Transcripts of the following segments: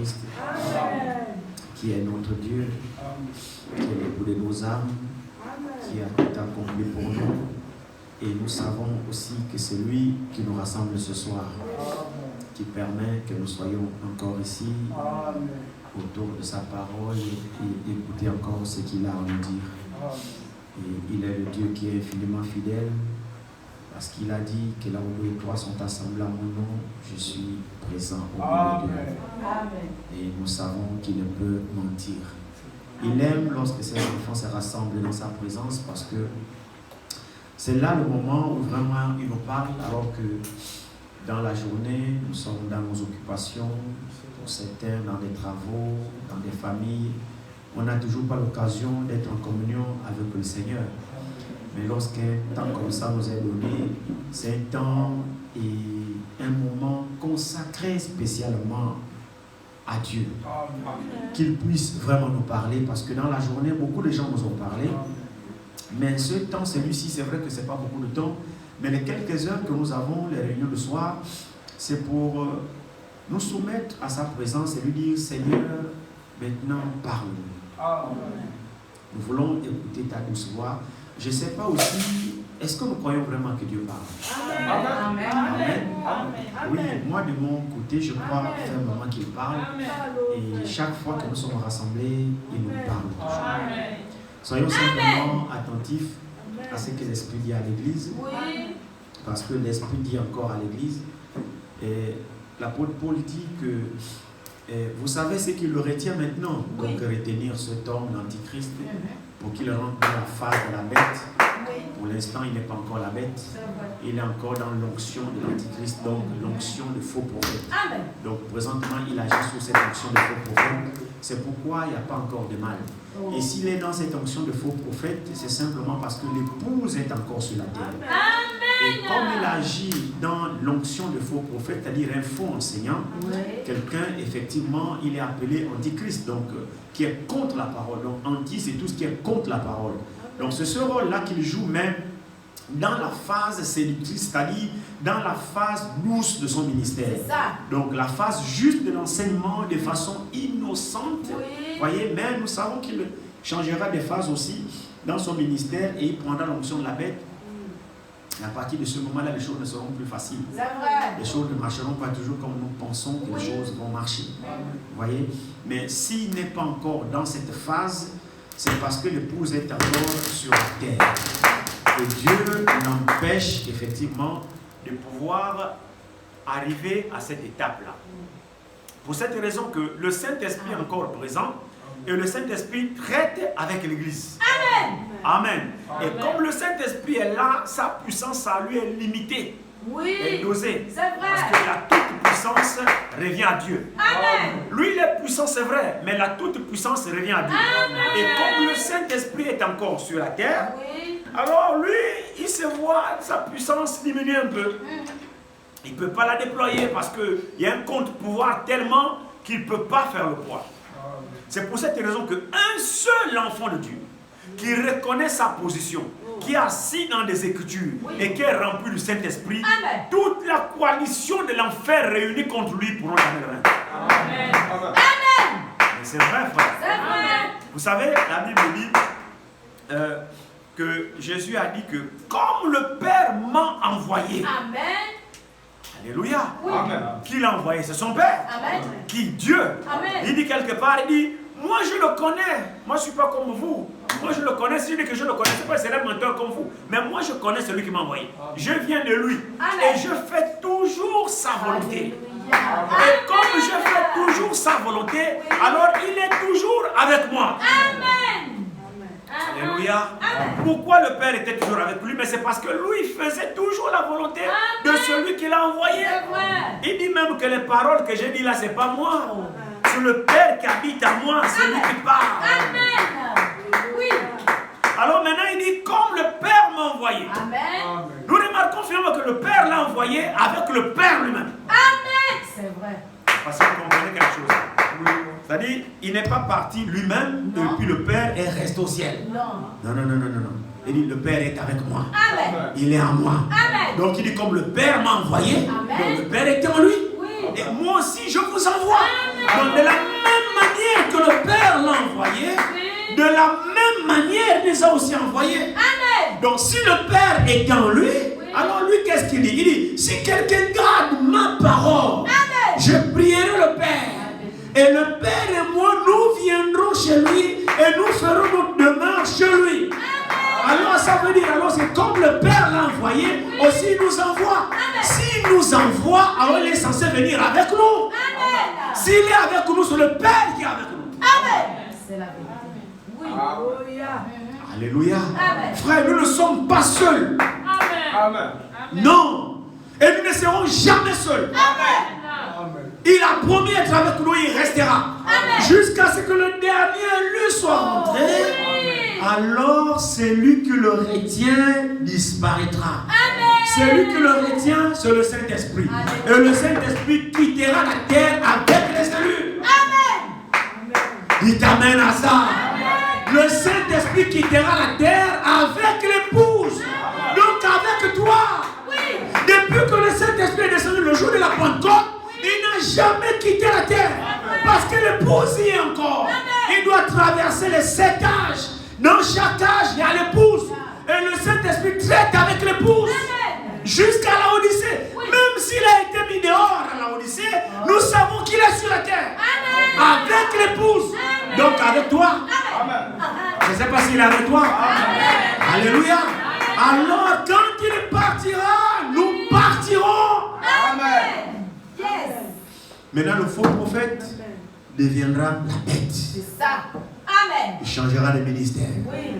Jésus-Christ, qui est notre Dieu, qui est l'époux de nos âmes, qui a tout accompli pour nous. Et nous savons aussi que c'est lui qui nous rassemble ce soir, qui permet que nous soyons encore ici, autour de sa parole et d'écouter encore ce qu'il a à nous dire. Et il est le Dieu qui est infiniment fidèle, parce qu'il a dit que là où 2 et 3 sont assemblés à mon nom, je suis présent au milieu d'eux. Et nous savons qu'il ne peut mentir. Il aime lorsque ses enfants se rassemblent dans sa présence, parce que c'est là le moment où vraiment il nous parle, alors que dans la journée, nous sommes dans nos occupations, pour certains dans des travaux, dans des familles. On n'a toujours pas l'occasion d'être en communion avec le Seigneur. Mais lorsqu'un temps comme ça nous est donné, c'est un temps et un moment consacré spécialement à Dieu. Qu'il puisse vraiment nous parler, parce que dans la journée, beaucoup de gens nous ont parlé. Mais ce temps, celui-ci, c'est vrai que ce n'est pas beaucoup de temps, mais les quelques heures que nous avons, les réunions de soir, c'est pour nous soumettre à sa présence et lui dire, Seigneur, maintenant parle-nous. Nous voulons écouter ta douce voix. Je ne sais pas aussi, est-ce que nous croyons vraiment que Dieu parle? Amen. Amen. Oui, moi de mon côté, je crois fermement qu'il parle. Et chaque fois que nous sommes rassemblés, il nous parle. Soyons simplement attentifs à ce que l'Esprit dit à l'Église. Parce que l'Esprit dit encore à l'Église. Et l'apôtre Paul dit que vous savez ce qu'il le retient maintenant. Donc retenir cet homme, l'Antichrist, pour qu'il rentre dans la phase de la bête. Pour l'instant, il n'est pas encore la bête. Il est encore dans l'onction de l'Antichrist, donc l'onction de faux prophète. Donc présentement, il agit sous cette onction de faux prophète. C'est pourquoi il n'y a pas encore de mal. Et s'il est dans cette onction de faux prophète, c'est simplement parce que l'épouse est encore sur la terre. Et comme il agit dans l'onction de faux prophète, c'est-à-dire un faux enseignant, quelqu'un, effectivement, il est appelé antichrist, donc qui est contre la parole. Donc anti, c'est tout ce qui est contre la parole. Donc c'est ce rôle-là qu'il joue même dans la phase séductrice, c'est-à-dire dans la phase douce de son ministère. Donc la phase juste de l'enseignement de façon innocente. Voyez, mais nous savons qu'il changera des phases aussi dans son ministère et il prendra l'onction de la bête. Et à partir de ce moment-là, les choses ne seront plus faciles. Les choses ne marcheront pas toujours comme nous pensons que les choses vont marcher. Voyez, mais s'il n'est pas encore dans cette phase, c'est parce que l'épouse est encore sur la terre. Et Dieu l'empêche effectivement de pouvoir arriver à cette étape-là. Pour cette raison que le Saint-Esprit est encore présent et le Saint-Esprit traite avec l'Église. Amen. Et comme le Saint-Esprit est là, sa puissance à lui est limitée. Et dosée. Parce que la toute-puissance revient à Dieu. Lui, il est puissant, c'est vrai, mais la toute-puissance revient à Dieu. Et comme le Saint-Esprit est encore sur la terre, alors lui, il se voit sa puissance diminuer un peu. Il ne peut pas la déployer parce qu'il y a un contre-pouvoir tellement qu'il ne peut pas faire le poids. C'est pour cette raison qu'un seul enfant de Dieu qui reconnaît sa position, qui est assis dans des Écritures et qui est rempli du Saint-Esprit, toute la coalition de l'enfer réunie contre lui pourront jamais le vaincre. Mais c'est vrai, frère. Vous savez, la Bible dit que Jésus a dit que comme le Père m'a envoyé, alléluia, qui l'a envoyé, c'est son Père, qui Dieu. Il dit quelque part, il dit, moi je le connais, moi je ne suis pas comme vous. Moi je le connais, si je dis que je le connais, c'est pas un menteur comme vous. Mais moi je connais celui qui m'a envoyé. Je viens de lui. Et je fais toujours sa volonté. Et comme je fais toujours sa volonté, alors il est toujours avec moi. Alléluia. Pourquoi le Père était toujours avec lui? Mais c'est parce que lui faisait toujours la volonté de celui qui l'a envoyé. Il dit même que les paroles que j'ai dit là, c'est pas moi. C'est le Père qui habite à moi, c'est lui qui parle. Alors maintenant il dit comme le Père m'a envoyé. Nous remarquons finalement que le Père l'a envoyé avec le Père lui-même. C'est vrai. Parce que vous comprenez quelque chose. C'est-à-dire, il n'est pas parti lui-même depuis le Père et reste au ciel. Non. Il dit, le Père est avec moi. Il est en moi. Donc il dit, comme le Père m'a envoyé, donc le Père est en lui. Et moi aussi, je vous envoie. Donc de la même manière que le Père l'a envoyé, de la même manière il nous a aussi envoyés. Donc si le Père est en lui, alors lui qu'est-ce qu'il dit? Il dit, si quelqu'un garde ma parole, je prierai le Père. Et le Père et moi, nous viendrons chez lui et nous ferons notre demeure chez lui. Alors ça veut dire, alors c'est comme le Père l'a envoyé, aussi il nous envoie. S'il nous envoie, alors il est censé venir avec nous. S'il est avec nous, c'est le Père qui est avec nous. C'est la vérité. Oui. Alléluia. Frère, nous ne sommes pas seuls. Non. Et nous ne serons jamais seuls. Il a promis d'être avec nous, il restera. Jusqu'à ce que le dernier lui soit rentré. Alors celui qui le retient disparaîtra. Celui qui le retient, c'est le Saint-Esprit. Et le Saint-Esprit quittera la terre avec les élus. Il t'amène à ça. Le Saint-Esprit quittera la terre avec l'épouse. Donc avec toi. Depuis que le Saint-Esprit est descendu le jour de la Pentecôte, il n'a jamais quitté la terre. Parce que l'épouse y est encore. Il doit traverser les 7 âges. Dans chaque âge, il y a l'épouse. Et le Saint-Esprit traite avec l'épouse. Jusqu'à la Odyssée. Même s'il a été mis dehors à la Odyssée, nous savons qu'il est sur la terre. Avec l'épouse. Donc avec toi. Je ne sais pas s'il est avec toi. Alléluia. Alors quand il partira, nous partirons. Maintenant le faux prophète deviendra la bête. C'est ça. Amen. Il changera de ministère. Oui.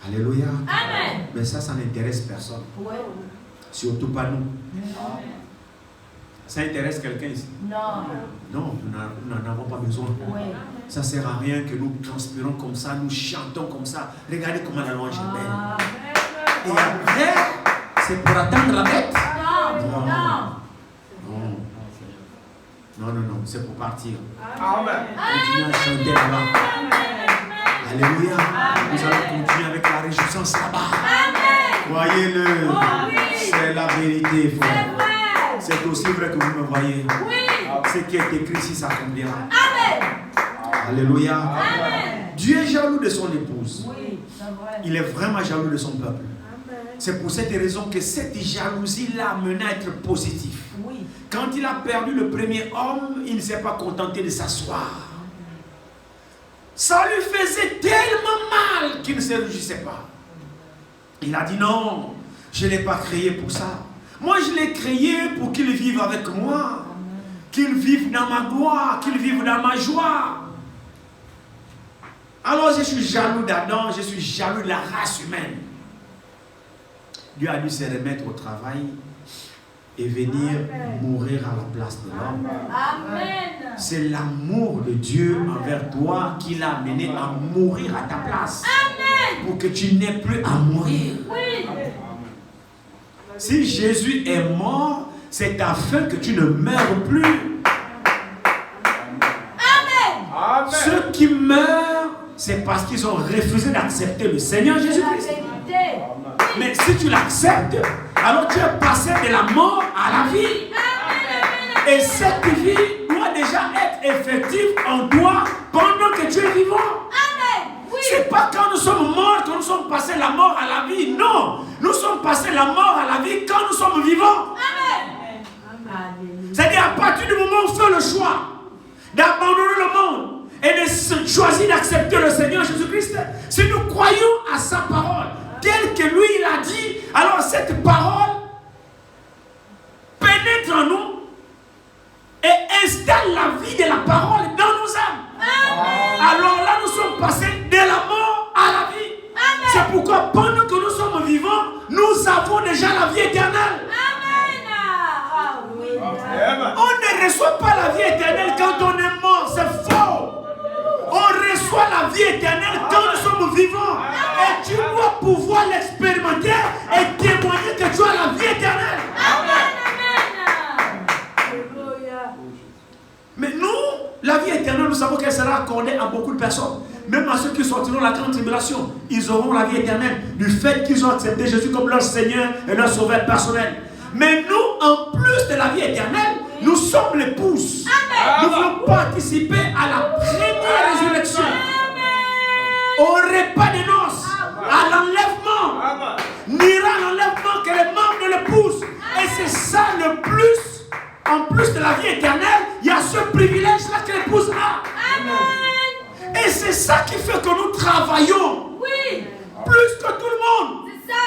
Alléluia. Amen. Mais ça n'intéresse personne. Oui. Surtout pas nous. Non. Ça intéresse quelqu'un ici? Non. Non, nous n'en avons pas besoin. Oui. Ça ne sert à rien que nous transpirons comme ça, nous chantons comme ça. Regardez comment la louange est belle. Et après, c'est pour attendre la bête. Non. Non, c'est pour partir. Amen. Continuez à chanter là-bas. Alléluia. Nous allons continuer avec la réjouissance là-bas. Voyez-le. C'est la vérité, frère. C'est aussi vrai que vous me voyez. Ce qui est écrit ici s'accomplira. Alléluia. Dieu est jaloux de son épouse. Il est vraiment jaloux de son peuple. C'est pour cette raison que cette jalousie l'a amené à être positif. Quand il a perdu le premier homme, il ne s'est pas contenté de s'asseoir. Ça lui faisait tellement mal qu'il ne se réjouissait pas. Il a dit non, je ne l'ai pas créé pour ça. Moi je l'ai créé pour qu'il vive avec moi. Qu'il vive dans ma gloire, qu'il vive dans ma joie. Alors je suis jaloux d'Adam, je suis jaloux de la race humaine. Dieu a dû se remettre au travail et venir mourir à la place de l'homme. C'est l'amour de Dieu envers toi qui l'a amené à mourir à ta place. Pour que tu n'aies plus à mourir. Si Jésus est mort, c'est afin que tu ne meurs plus. Ceux qui meurent, c'est parce qu'ils ont refusé d'accepter le Seigneur Jésus-Christ. Mais si tu l'acceptes, alors tu es passé de la mort à la vie. Et cette vie doit déjà être effective en toi pendant que tu es vivant. C'est pas quand nous sommes morts que nous sommes passés la mort à la vie. Non, nous sommes passés la mort à la vie quand nous sommes vivants. C'est-à-dire à partir du moment où on fait le choix d'abandonner le monde et de choisir d'accepter le Seigneur Jésus-Christ, si nous croyons à sa parole telle que lui il a dit, alors cette parole pénètre en nous et installe la vie de la parole dans nos âmes. Alors là nous sommes passés de la mort à la vie. C'est pourquoi pendant que nous sommes vivants, nous avons déjà la vie éternelle. On ne reçoit pas la vie éternelle quand on est mort, c'est faux. On reçoit la vie éternelle quand nous sommes vivants. Et tu dois pouvoir l'expérimenter et témoigner que tu as la vie éternelle. Mais nous, la vie éternelle, nous savons qu'elle sera accordée à beaucoup de personnes. Même à ceux qui sortiront de la grande tribulation, ils auront la vie éternelle du fait qu'ils ont accepté Jésus comme leur Seigneur et leur Sauveur personnel. Mais nous, en plus de la vie éternelle, nous sommes l'épouse. Nous voulons participer à la première résurrection. Au repas des noces, à l'enlèvement. N'ira l'enlèvement que les membres de l'épouse. Et c'est ça le plus. En plus de la vie éternelle, il y a ce privilège-là que l'épouse a. Et c'est ça qui fait que nous travaillons. Plus que tout le monde. C'est ça.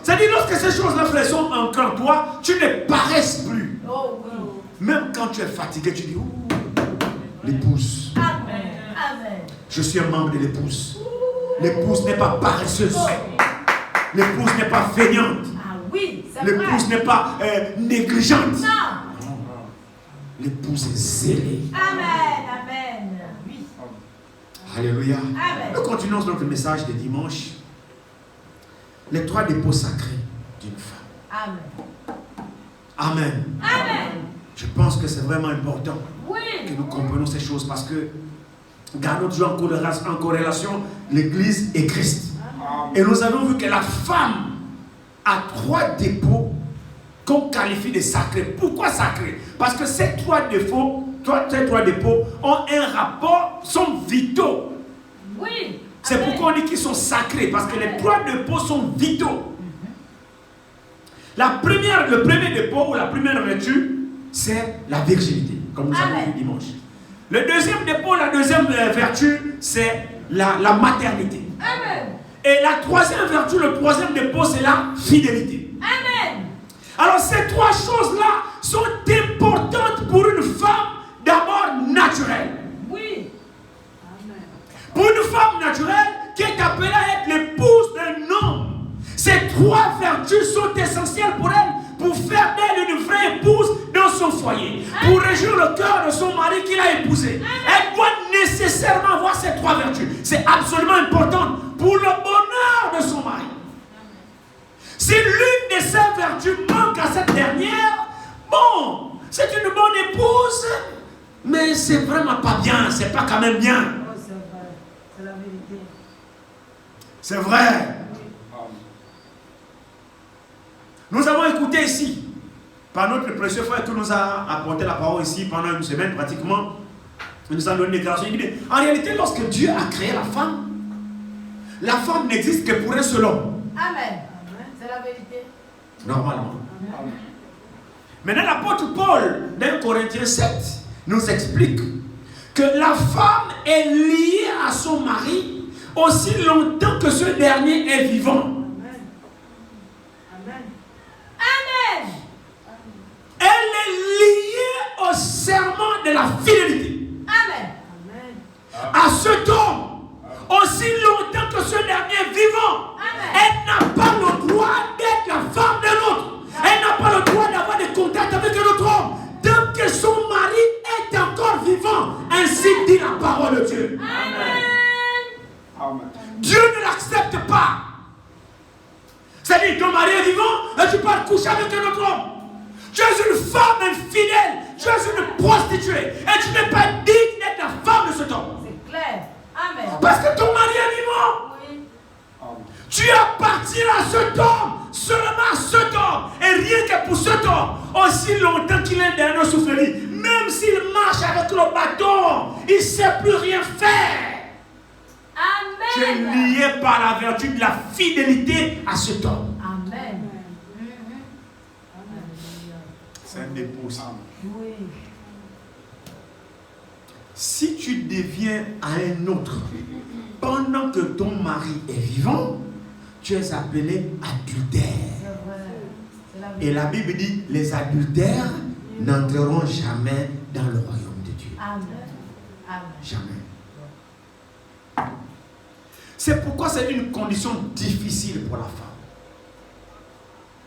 C'est-à-dire, lorsque ces choses-là, frère, sont ancrées en toi, tu ne paraisses plus. Oh oui. Même quand tu es fatigué, tu dis, ouh, l'épouse. Amen. Amen. Je suis un membre de l'épouse. L'épouse n'est pas paresseuse. L'épouse n'est pas feignante. Ah oui, c'est vrai. L'épouse n'est pas négligente. Non. L'épouse est zélée. Amen. Amen. Oui. Alléluia. Amen. Nous continuons notre message de dimanche. Les 3 dépôts sacrés d'une femme. Amen. Amen. Amen. Je pense que c'est vraiment important Oui. que nous comprenions ces choses parce que gardons toujours en corrélation l'Église et Christ. Et nous avons vu que la femme a 3 dépôts qu'on qualifie de sacrés. Pourquoi sacrés? Parce que ces 3 dépôts ont un rapport, sont vitaux. Oui. C'est pourquoi on dit qu'ils sont sacrés, parce que les 3 dépôts sont vitaux. Le premier dépôt ou la première vertu, c'est la virginité, comme nous avons vu dimanche. Le deuxième dépôt, la deuxième vertu, c'est la maternité. Amen. Et la troisième vertu, le troisième dépôt, c'est la fidélité. Amen. Alors ces 3 choses-là sont importantes pour une femme d'abord naturelle. Oui. Pour une femme naturelle qui est appelée à être l'épouse d'un homme, ces 3 vertus sont essentielles pour elle, pour faire d'elle une vraie épouse dans son foyer, pour réjouir le cœur de son mari qu'il a épousé. Elle doit nécessairement avoir ces 3 vertus. C'est absolument important pour le bonheur de son mari. Si l'une de ces vertus manque à cette dernière, bon, c'est une bonne épouse, mais c'est vraiment pas bien, c'est pas quand même bien. Oh, c'est vrai. C'est la vérité. C'est vrai. Nous avons écouté ici, par notre précieux frère qui nous a apporté la parole ici pendant une semaine pratiquement, il nous a donné une déclaration. Il dit, en réalité, lorsque Dieu a créé la femme n'existe que pour un seul homme. Amen. C'est la vérité. Normalement. Amen. Maintenant, l'apôtre Paul, dans Corinthiens 7, nous explique que la femme est liée à son mari aussi longtemps que ce dernier est vivant. Amen. Elle est liée au serment de la fidélité. Amen. À cet homme, aussi longtemps que ce dernier est vivant. Amen. Elle n'a pas le droit d'être la femme d'un autre. Elle n'a pas le droit d'avoir des contacts avec un autre homme. Tant que son mari est encore vivant. Ainsi dit la parole de Dieu. Amen. Dieu ne l'accepte pas. C'est-à-dire, ton mari est vivant et tu pars coucher avec un autre homme. Tu es une femme infidèle. Tu es une prostituée. Et tu n'es pas digne d'être la femme de cet homme. C'est clair. Amen. Parce que ton mari est vivant. Oui. Tu appartiens à cet homme. Seulement à cet homme. Et rien que pour cet homme. Aussi longtemps qu'il est dans nos souffrances. Même s'il marche avec le bâton. Il ne sait plus rien faire. Amen. Tu es lié par la vertu de la fidélité à cet homme. Amen. C'est un dépôt. Oui. Si tu deviens à un autre pendant que ton mari est vivant, tu es appelé adultère. C'est vrai. C'est la vérité. Et la Bible dit, les adultères n'entreront jamais dans le royaume de Dieu. Amen. Amen. Jamais. C'est pourquoi c'est une condition difficile pour la femme.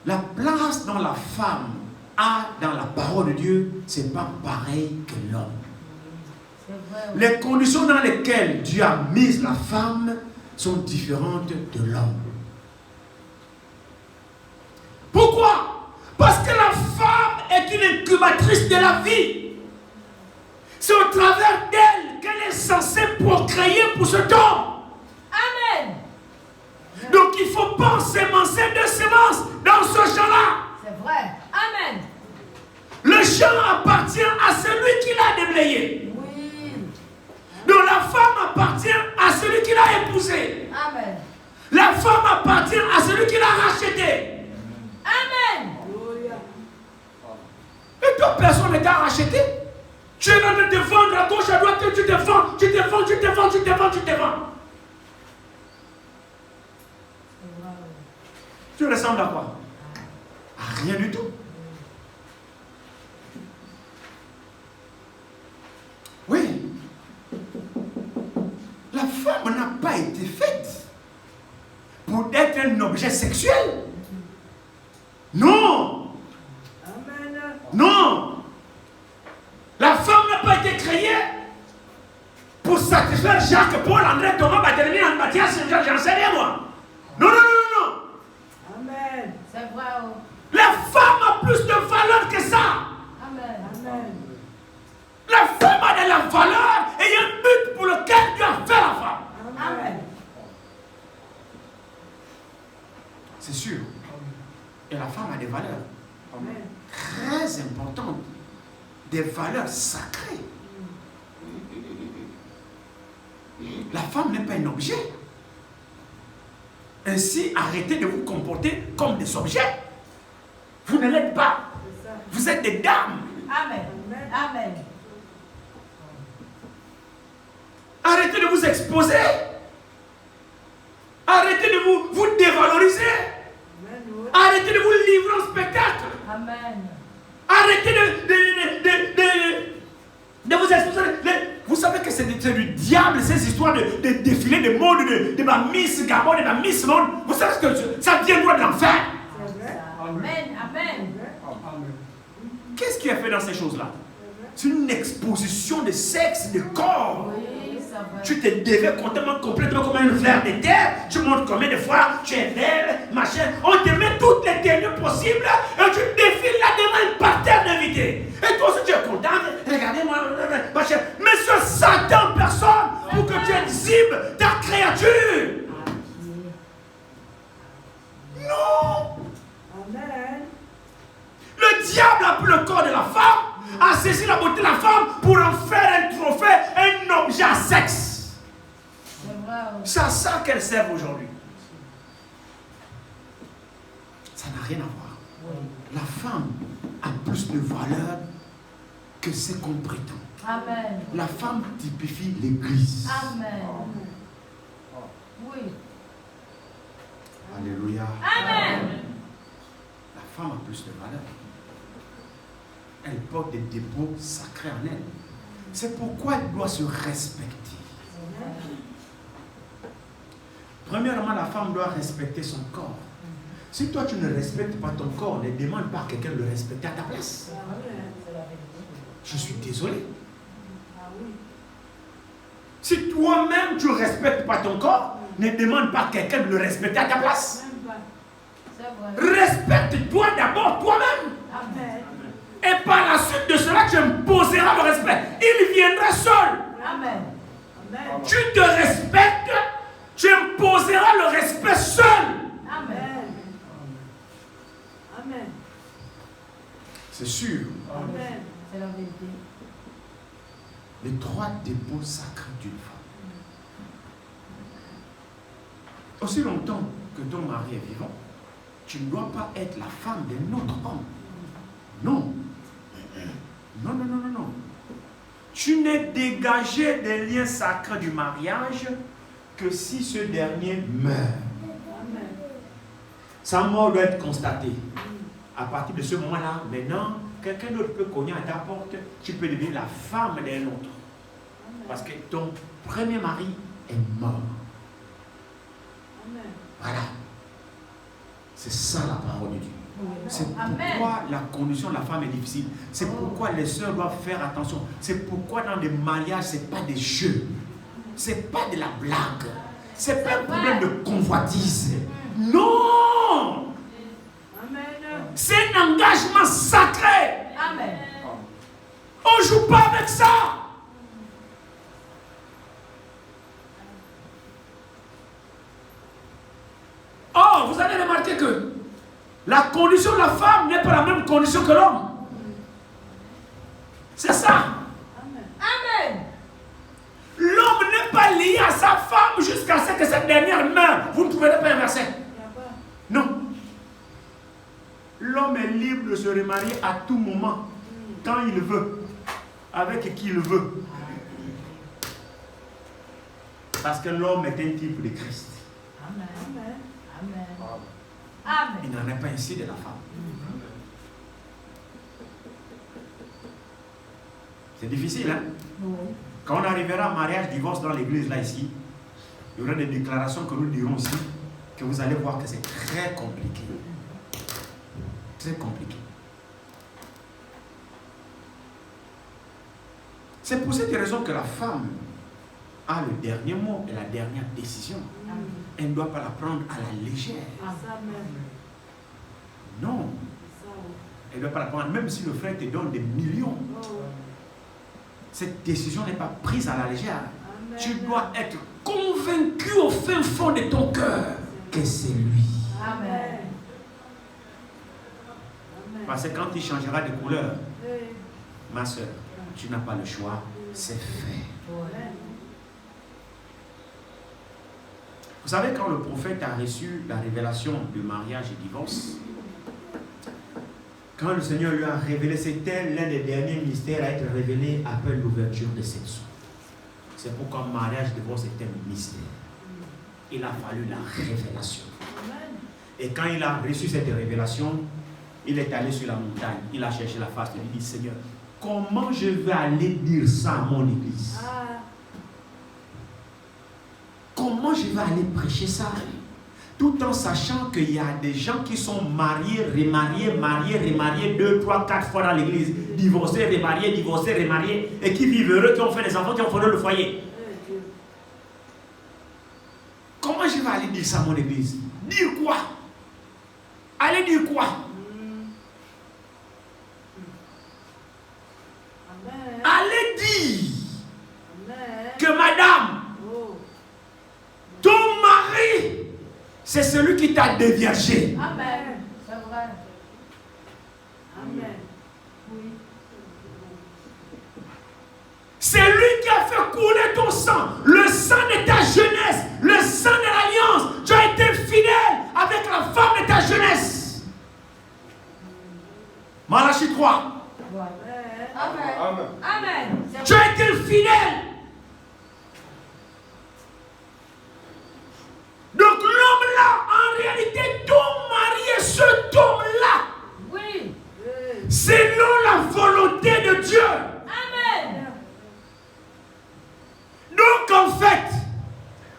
La place dont la femme a dans la parole de Dieu, ce n'est pas pareil que l'homme. C'est vrai. Les conditions dans lesquelles Dieu a mis la femme sont différentes de l'homme. Pourquoi? Parce que la femme est une incubatrice de la vie. C'est au travers d'elle qu'elle est censée procréer pour cet homme. Amen. Donc il ne faut pas semencer de semences dans ce champ-là. C'est vrai. Amen. Le champ appartient à celui qui l'a déblayé. Oui. Donc la femme appartient à celui qui l'a épousé. Amen. La femme appartient à celui qui l'a racheté. Amen. Et toi, personne ne t'a racheté. Tu es en train de te vendre à gauche, à droite, tu te vends, tu te vends, tu te vends, tu te vends, tu te vends. Tu ressembles à quoi? À rien du tout. Oui. La femme n'a pas été faite pour être un objet sexuel. Non. Non. La femme n'a pas été créée pour satisfaire Jacques, Paul, André, Thomas, Barthélemy, Mathias, j'en sais rien moi. Non, non, non, non, non. Amen. C'est vrai. Oh. La femme a plus de valeur que ça. Amen. Amen. La femme a de la valeur et il y a un but pour lequel Dieu a fait la femme. Amen. C'est sûr. Et la femme a des valeurs. Amen. Très importantes. Des valeurs sacrées. La femme n'est pas un objet. Ainsi, arrêtez de vous comporter comme des objets. Vous ne l'êtes pas. Vous êtes des dames. Amen. Amen. Arrêtez de vous exposer. Arrêtez de vous dévaloriser. Arrêtez de vous livrer en spectacle. Amen. Arrêtez de vous exposer. Vous savez que c'est du diable, ces histoires de défilés de mode, de ma Miss Gabon, de ma Miss Monde. Vous savez que ça vient loin de l'enfer. Amen. Amen. Qu'est-ce qui est fait dans ces choses-là? C'est une exposition de sexe, de corps. Oui, ça va. Tu te dévais complètement comme un ver de terre. Tu montres combien de fois tu es belle, machin. On te met toutes les tenues possibles et tu défiles là devant une parterre d'invités. Et toi aussi tu es content. Regardez-moi, machin. Mais ce Satan personne pour que tu exhibes ta créature. Non. Amen. Le diable a pris le corps de la femme, a saisi la beauté de la femme pour en faire un trophée, un objet à sexe. C'est à ça qu'elle sert aujourd'hui. Ça n'a rien à voir. La femme a plus de valeur que ce qu'on prétend. Amen. La femme typifie l'Église. Amen. Oui. Alléluia. Amen. La femme a plus de valeur. Elle porte des dépôts sacrés en elle. C'est pourquoi elle doit se respecter. Premièrement, la femme doit respecter son corps. Si toi tu ne respectes pas ton corps, ne demande pas à quelqu'un de le respecter à ta place. Je suis désolé. Si toi-même tu ne respectes pas ton corps, ne demande pas à quelqu'un de le respecter à ta place. Respecte-toi d'abord toi-même. Amen. Et par la suite de cela, tu imposeras le respect. Il viendra seul. Amen. Tu te respectes, tu imposeras le respect seul. Amen. Amen. C'est sûr. Amen. C'est la vérité. Les trois dépôts sacrés d'une femme. Aussi longtemps que ton mari est vivant, tu ne dois pas être la femme d'un autre homme. Non. Non, non, non, non, non. Tu n'es dégagé des liens sacrés du mariage que si ce dernier meurt. Sa mort doit être constatée. À partir de ce moment-là, maintenant, quelqu'un d'autre peut cogner à ta porte, tu peux devenir la femme d'un autre. Parce que ton premier mari est mort. Voilà. C'est ça la parole de Dieu. C'est pourquoi la condition de la femme est difficile. C'est pourquoi les sœurs doivent faire attention. C'est pourquoi dans les mariages, ce n'est pas des jeux. Ce n'est pas de la blague. Ce n'est pas un problème de convoitise. Non! C'est un engagement sacré. Amen. On ne joue pas avec ça. La condition de la femme n'est pas la même condition que l'homme. C'est ça. Amen. L'homme n'est pas lié à sa femme jusqu'à ce que cette dernière meure. Vous ne pouvez pas inverser. Non. L'homme est libre de se remarier à tout moment, quand il veut, avec qui il veut. Parce que l'homme est un type de Christ. Amen. Amen. Amen. Il n'en est pas ainsi de la femme. C'est difficile, hein? Oui. Quand on arrivera à mariage, divorce dans l'église, là, ici, il y aura des déclarations que nous dirons ici, que vous allez voir que c'est très compliqué. Très compliqué. C'est pour cette raison que la femme a le dernier mot et la dernière décision. Elle ne doit pas la prendre à la légère. Non. Elle ne doit pas la prendre, même si le frère te donne des millions. Cette décision n'est pas prise à la légère. Tu dois être convaincu au fin fond de ton cœur que c'est lui. Amen. Parce que quand il changera de couleur, ma soeur, tu n'as pas le choix, c'est fait. Vous savez, quand le prophète a reçu la révélation du mariage et divorce, quand le Seigneur lui a révélé, c'était l'un des derniers mystères à être révélé après l'ouverture de cette source. C'est pourquoi le mariage et divorce était un mystère. Il a fallu la révélation. Et quand il a reçu cette révélation, il est allé sur la montagne, il a cherché la face de lui, il dit, Seigneur, comment je vais aller dire ça à mon église? Comment je vais aller prêcher ça? Tout en sachant qu'il y a des gens qui sont mariés, remariés 2, 3, 4 fois dans l'église, divorcés, remariés, et qui vivent heureux, qui ont fait des enfants, qui ont fondé le foyer. Comment je vais aller dire ça à mon église? Dire quoi? Allez dire quoi? Allez dire que madame, ton mari, c'est celui qui t'a déviergé. Amen. C'est vrai. Amen. Oui. C'est lui qui a fait couler ton sang, le sang de ta jeunesse, le sang de l'alliance. Tu as été fidèle avec la femme de ta jeunesse. Malachie 3. Amen. Amen. Tu as été fidèle. Donc l'homme là, en réalité, ton mari est ce homme-là. Oui. Selon la volonté de Dieu. Amen. Donc en fait,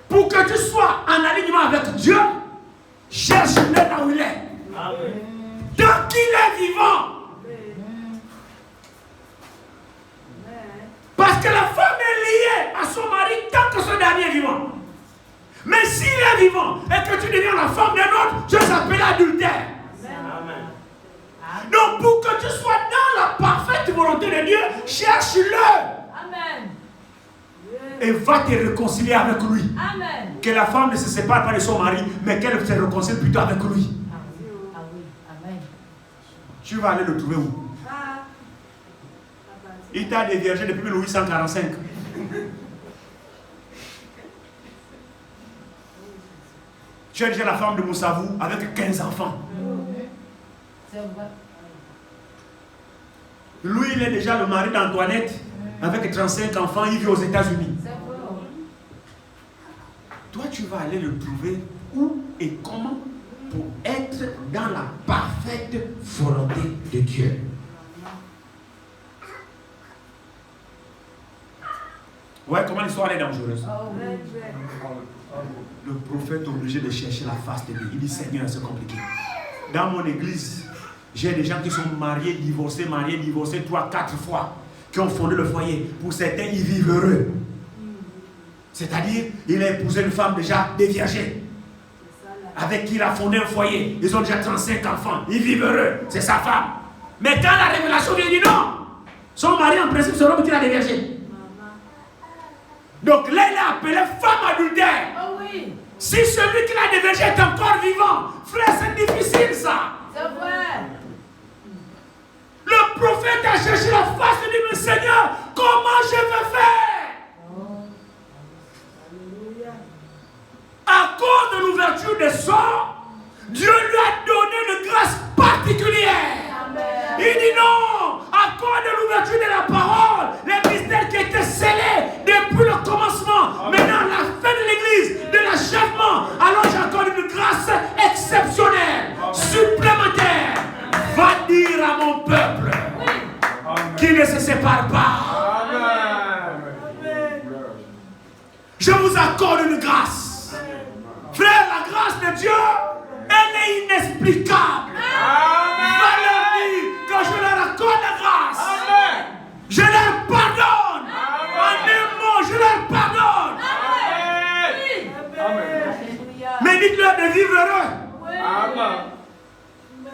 pour que tu sois en alignement avec Dieu, cherche-le là où il est. Amen. Tant qu'il est vivant. Parce que la femme est liée à son mari tant que ce dernier est vivant. Mais s'il est vivant et que tu deviens la femme d'un autre, tu es appelé adultère. Amen. Donc pour que tu sois dans la parfaite volonté de Dieu, cherche-le. Amen. Et va te réconcilier avec lui. Amen. Que la femme ne se sépare pas de son mari, mais qu'elle se réconcilie plutôt avec lui. Ah oui. Amen. Tu vas aller le trouver où? Il t'a déviergé depuis 1845. Tu es déjà la femme de Moussavou avec 15 enfants. C'est vrai. Lui, il est déjà le mari d'Antoinette avec 35 enfants. Il vit aux États-Unis. C'est vrai. Toi, tu vas aller le trouver où et comment pour être dans la parfaite volonté de Dieu. Ouais, comment l'histoire est dangereuse. Le prophète est obligé de chercher la face de Dieu. Il dit, Seigneur, c'est compliqué. Dans mon église, j'ai des gens qui sont mariés, divorcés, 3, 4 fois, qui ont fondé le foyer. Pour certains, ils vivent heureux. C'est-à-dire, il a épousé une femme déjà déviergée, avec qui il a fondé un foyer. Ils ont déjà 35 enfants. Ils vivent heureux. C'est sa femme. Mais quand la révélation vient, il dit non. Son mari, en principe, c'est l'homme qui l'a déviergé. Donc là, il est appelé femme adultère. Oh oui. Si celui qui l'a déviergé est encore vivant, frère, c'est difficile ça. C'est vrai. Le prophète a cherché la face et dit, mais Seigneur, comment je vais faire? À cause de l'ouverture des sorts, Dieu lui a donné une grâce particulière. Amen. Il dit non, à cause de l'ouverture de la parole, les mystères qui étaient scellés depuis le commencement, maintenant à la fin de l'église, de l'achèvement, alors j'accorde une grâce exceptionnelle, supplémentaire. Va dire à mon peuple qui ne se sépare pas. Je vous accorde une grâce. Frère, la grâce de Dieu, elle est inexplicable. Va leur dire que je leur accorde la grâce. Je leur pardonne. En un mot, je leur pardonne. Mais dites-leur de vivre heureux.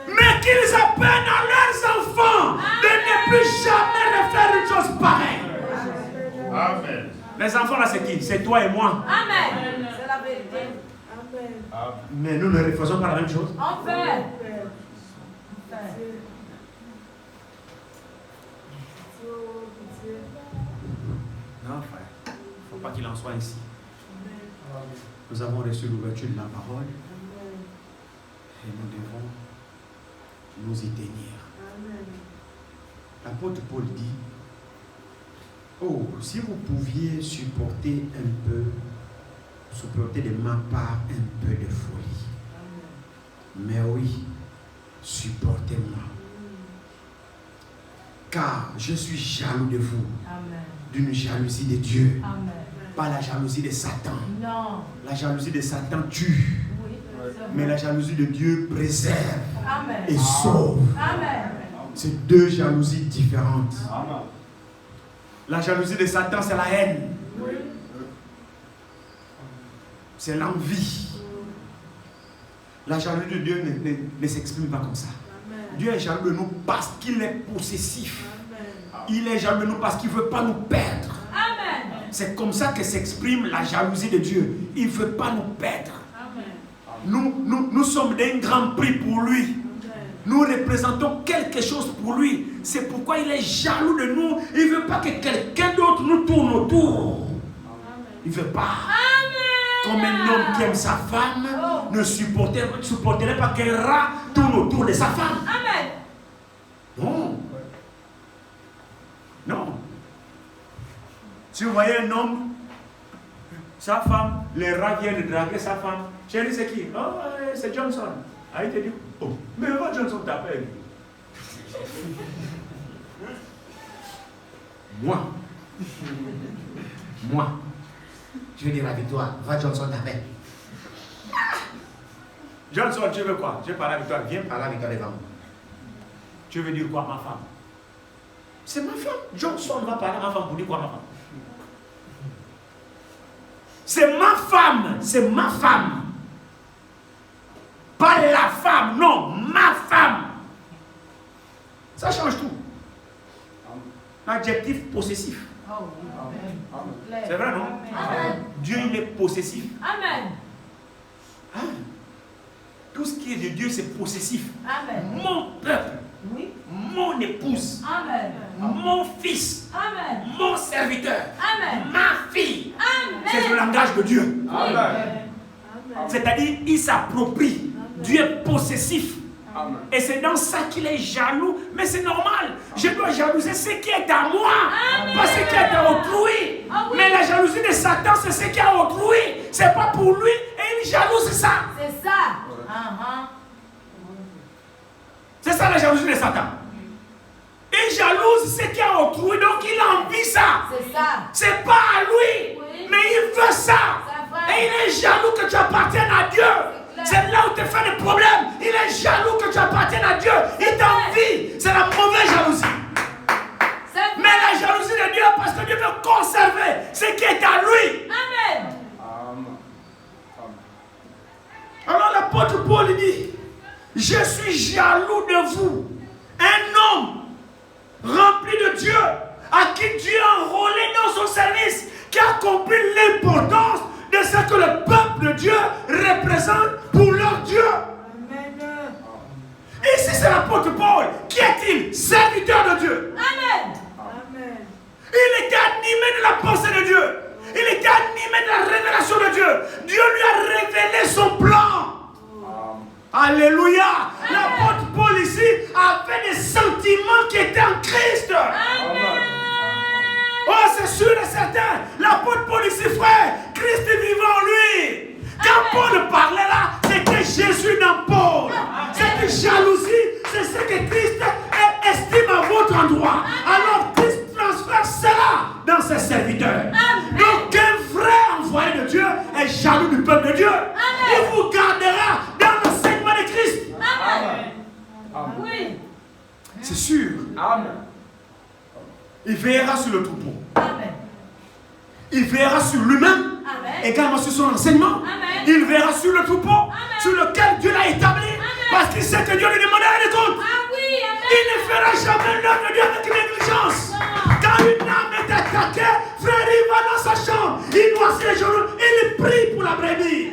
Mais qu'ils apprennent à leurs enfants de ne plus jamais faire une chose pareille. Amen. Les enfants là, c'est qui? C'est toi et moi. Amen. C'est la vérité. Mais nous ne refaisons pas la même chose. Enfin. Non, frère. Il ne faut pas qu'il en soit ici. Nous avons reçu l'ouverture de la parole. Et nous devons nous y tenir. L'apôtre Paul dit, oh, si vous pouviez supporter de ma part un peu de folie. Mais oui, supportez-moi. Car je suis jaloux de vous. D'une jalousie de Dieu. Amen. Pas la jalousie de Satan. Non. La jalousie de Satan tue. Oui. Mais la jalousie de Dieu préserve Amen. et sauve. Amen. C'est deux jalousies différentes. La jalousie de Satan, c'est la haine. C'est l'envie. La jalousie de Dieu ne s'exprime pas comme ça. Dieu est jaloux de nous parce qu'il est possessif. Il est jaloux de nous parce qu'il ne veut pas nous perdre. Amen. C'est comme ça que s'exprime la jalousie de Dieu. Il ne veut pas nous perdre. Nous sommes d'un grand prix pour lui. Nous représentons quelque chose pour lui. C'est pourquoi il est jaloux de nous. Il ne veut pas que quelqu'un d'autre nous tourne autour. Il ne veut pas. Comme un homme qui aime sa femme ne supporterait pas qu'un rat tourne autour de sa femme. Amen. Non. Non. Si vous voyez un homme, sa femme, les rats viennent de draguer sa femme. Chérie, c'est qui? Oh, c'est Johnson. Ah, il te dit, oh, mais va Johnson t'appelle. Moi, je vais dire avec toi, va Johnson t'appelle. Johnson, tu veux quoi? Je vais parler avec toi, viens parler avec toi devant moi. Tu veux dire quoi, ma femme? C'est ma femme. Johnson va parler à ma femme pour dire quoi, ma femme? C'est ma femme, c'est ma femme. Pas la femme, non, ma femme. Ça change tout. Adjectif possessif. C'est vrai, non? Amen. Dieu, il est possessif. Amen. Hein? Tout ce qui est de Dieu, c'est possessif. Amen. Mon peuple, Oui. mon épouse, Amen. mon fils, Amen. mon serviteur, Amen. ma fille. C'est le Amen. langage de Dieu. Amen. C'est-à-dire, il s'approprie. Dieu est possessif. Amen. Et c'est dans ça qu'il est jaloux. Mais c'est normal. Je dois jalouser ce qui est à moi. Pas ce qui est à autrui. Ah oui. Mais la jalousie de Satan, c'est ce qui est à autrui. C'est pas pour lui. Et il jalouse ça. C'est ça. C'est ça la jalousie de Satan. Il jalouse ce qui est à autrui. Donc il envie ça. C'est ça. C'est pas à lui. Oui. Mais il veut ça. vrai. Et il est jaloux que tu appartiennes à Dieu. C'est là où tu fais le problème. Il est jaloux que tu appartiennes à Dieu. Il t'envie. C'est la mauvaise jalousie. Mais la jalousie de Dieu, parce que Dieu veut conserver ce qui est à lui. Amen. Alors l'apôtre Paul dit, je suis jaloux de vous. Un homme rempli de Dieu, à qui Dieu a enrôlé dans son service, qui a compris l'importance de ce que le peuple de Dieu représente pour leur Dieu. Ici c'est l'apôtre Paul. Qui est-il? Serviteur serviteur de Dieu. Amen. Il était animé de la pensée de Dieu. Il était animé de la révélation de Dieu. Dieu lui a révélé son plan. Alléluia. L'apôtre Paul ici avait des sentiments qui étaient en Christ. Amen. Oh, c'est sûr et certain. L'apôtre Paul ici, frère, Christ est vivant en lui. Quand Paul parlait là, c'était Jésus dans Paul. Cette jalousie, c'est ce que Christ estime à votre endroit. Alors Christ transfère cela dans ses serviteurs. Donc un vrai envoyé de Dieu est jaloux du peuple de Dieu. Il vous gardera dans l'enseignement de Christ. Amen. Oui. C'est sûr. Amen. Il veillera sur le troupeau. Amen. Il veillera sur lui-même, également sur son enseignement. Amen. Il veillera sur le troupeau, sur lequel Dieu l'a établi. Parce qu'il sait que Dieu lui demandera des comptes. Il ne fera jamais l'œuvre de Dieu avec négligence. Quand une âme est attaquée, frère, il va dans sa chambre, il noircit les genoux, il prie pour la brebis.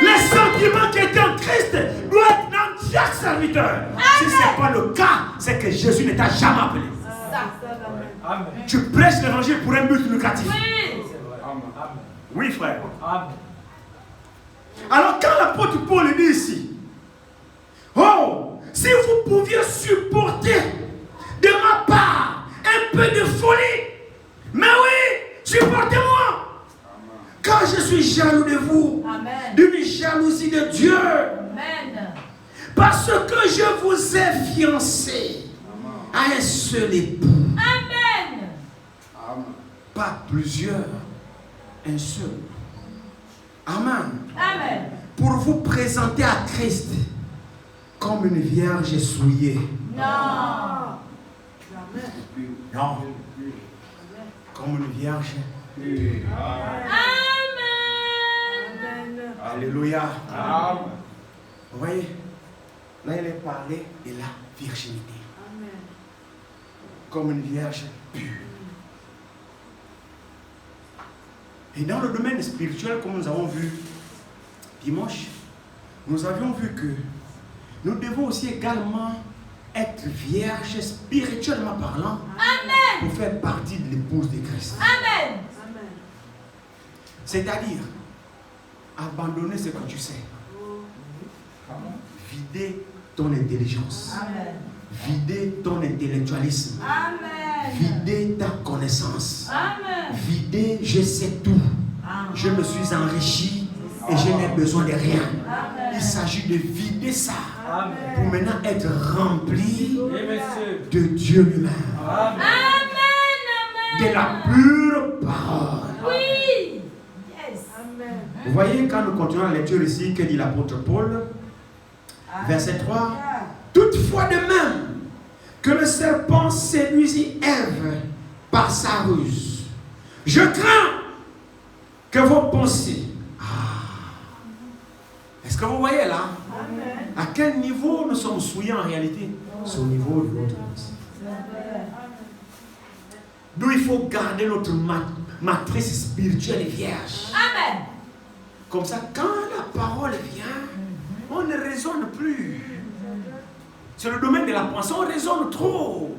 Les sentiments qui étaient en Christ doivent être dans chaque serviteur. Si ce n'est pas le cas, c'est que Jésus ne t'a jamais appelé. Amen. Tu prêches l'évangile pour un but lucratif. Amen. Oui, frère. Amen. Alors, quand l'apôtre Paul dit ici, oh, si vous pouviez supporter de ma part un peu de folie, mais oui, supportez-moi. Quand je suis jaloux de vous, d'une jalousie de Dieu, parce que je vous ai fiancé à un seul époux. Amen. Pas plusieurs, un seul. Amen. Amen. Pour vous présenter à Christ comme une vierge souillée. Non. Non. Comme une vierge. Amen. Alléluia. Amen. Vous voyez, là il est parlé de la virginité. Comme une vierge pure. Et dans le domaine spirituel, comme nous avons vu dimanche, nous avions vu que nous devons aussi également être vierges spirituellement parlant. Amen. Pour faire partie de l'épouse de Christ. Amen. C'est-à-dire abandonner ce que tu sais. Vider ton intelligence. Amen. Vider ton intellectualisme. Amen. Vider ta connaissance. Amen. Vider je sais tout. Je me suis enrichi et je n'ai besoin de rien. Amen. Il s'agit de vider ça. Amen. Pour maintenant être rempli Et monsieur. de Dieu lui-même. Amen. Amen. De la pure parole. Oui. Yes. Amen. Vous voyez, quand nous continuons la lecture ici, que dit l'apôtre Paul, verset 3, toutefois de même que le serpent séduisit Ève par sa ruse, je crains que vos pensées. Est-ce que vous voyez là? Amen. À quel niveau nous sommes souillés en réalité? C'est au niveau de notre pensée. D'où il faut garder notre matrice spirituelle vierge. Amen. Comme ça, quand la parole vient, on ne raisonne plus. Sur le domaine de la pensée, on raisonne trop.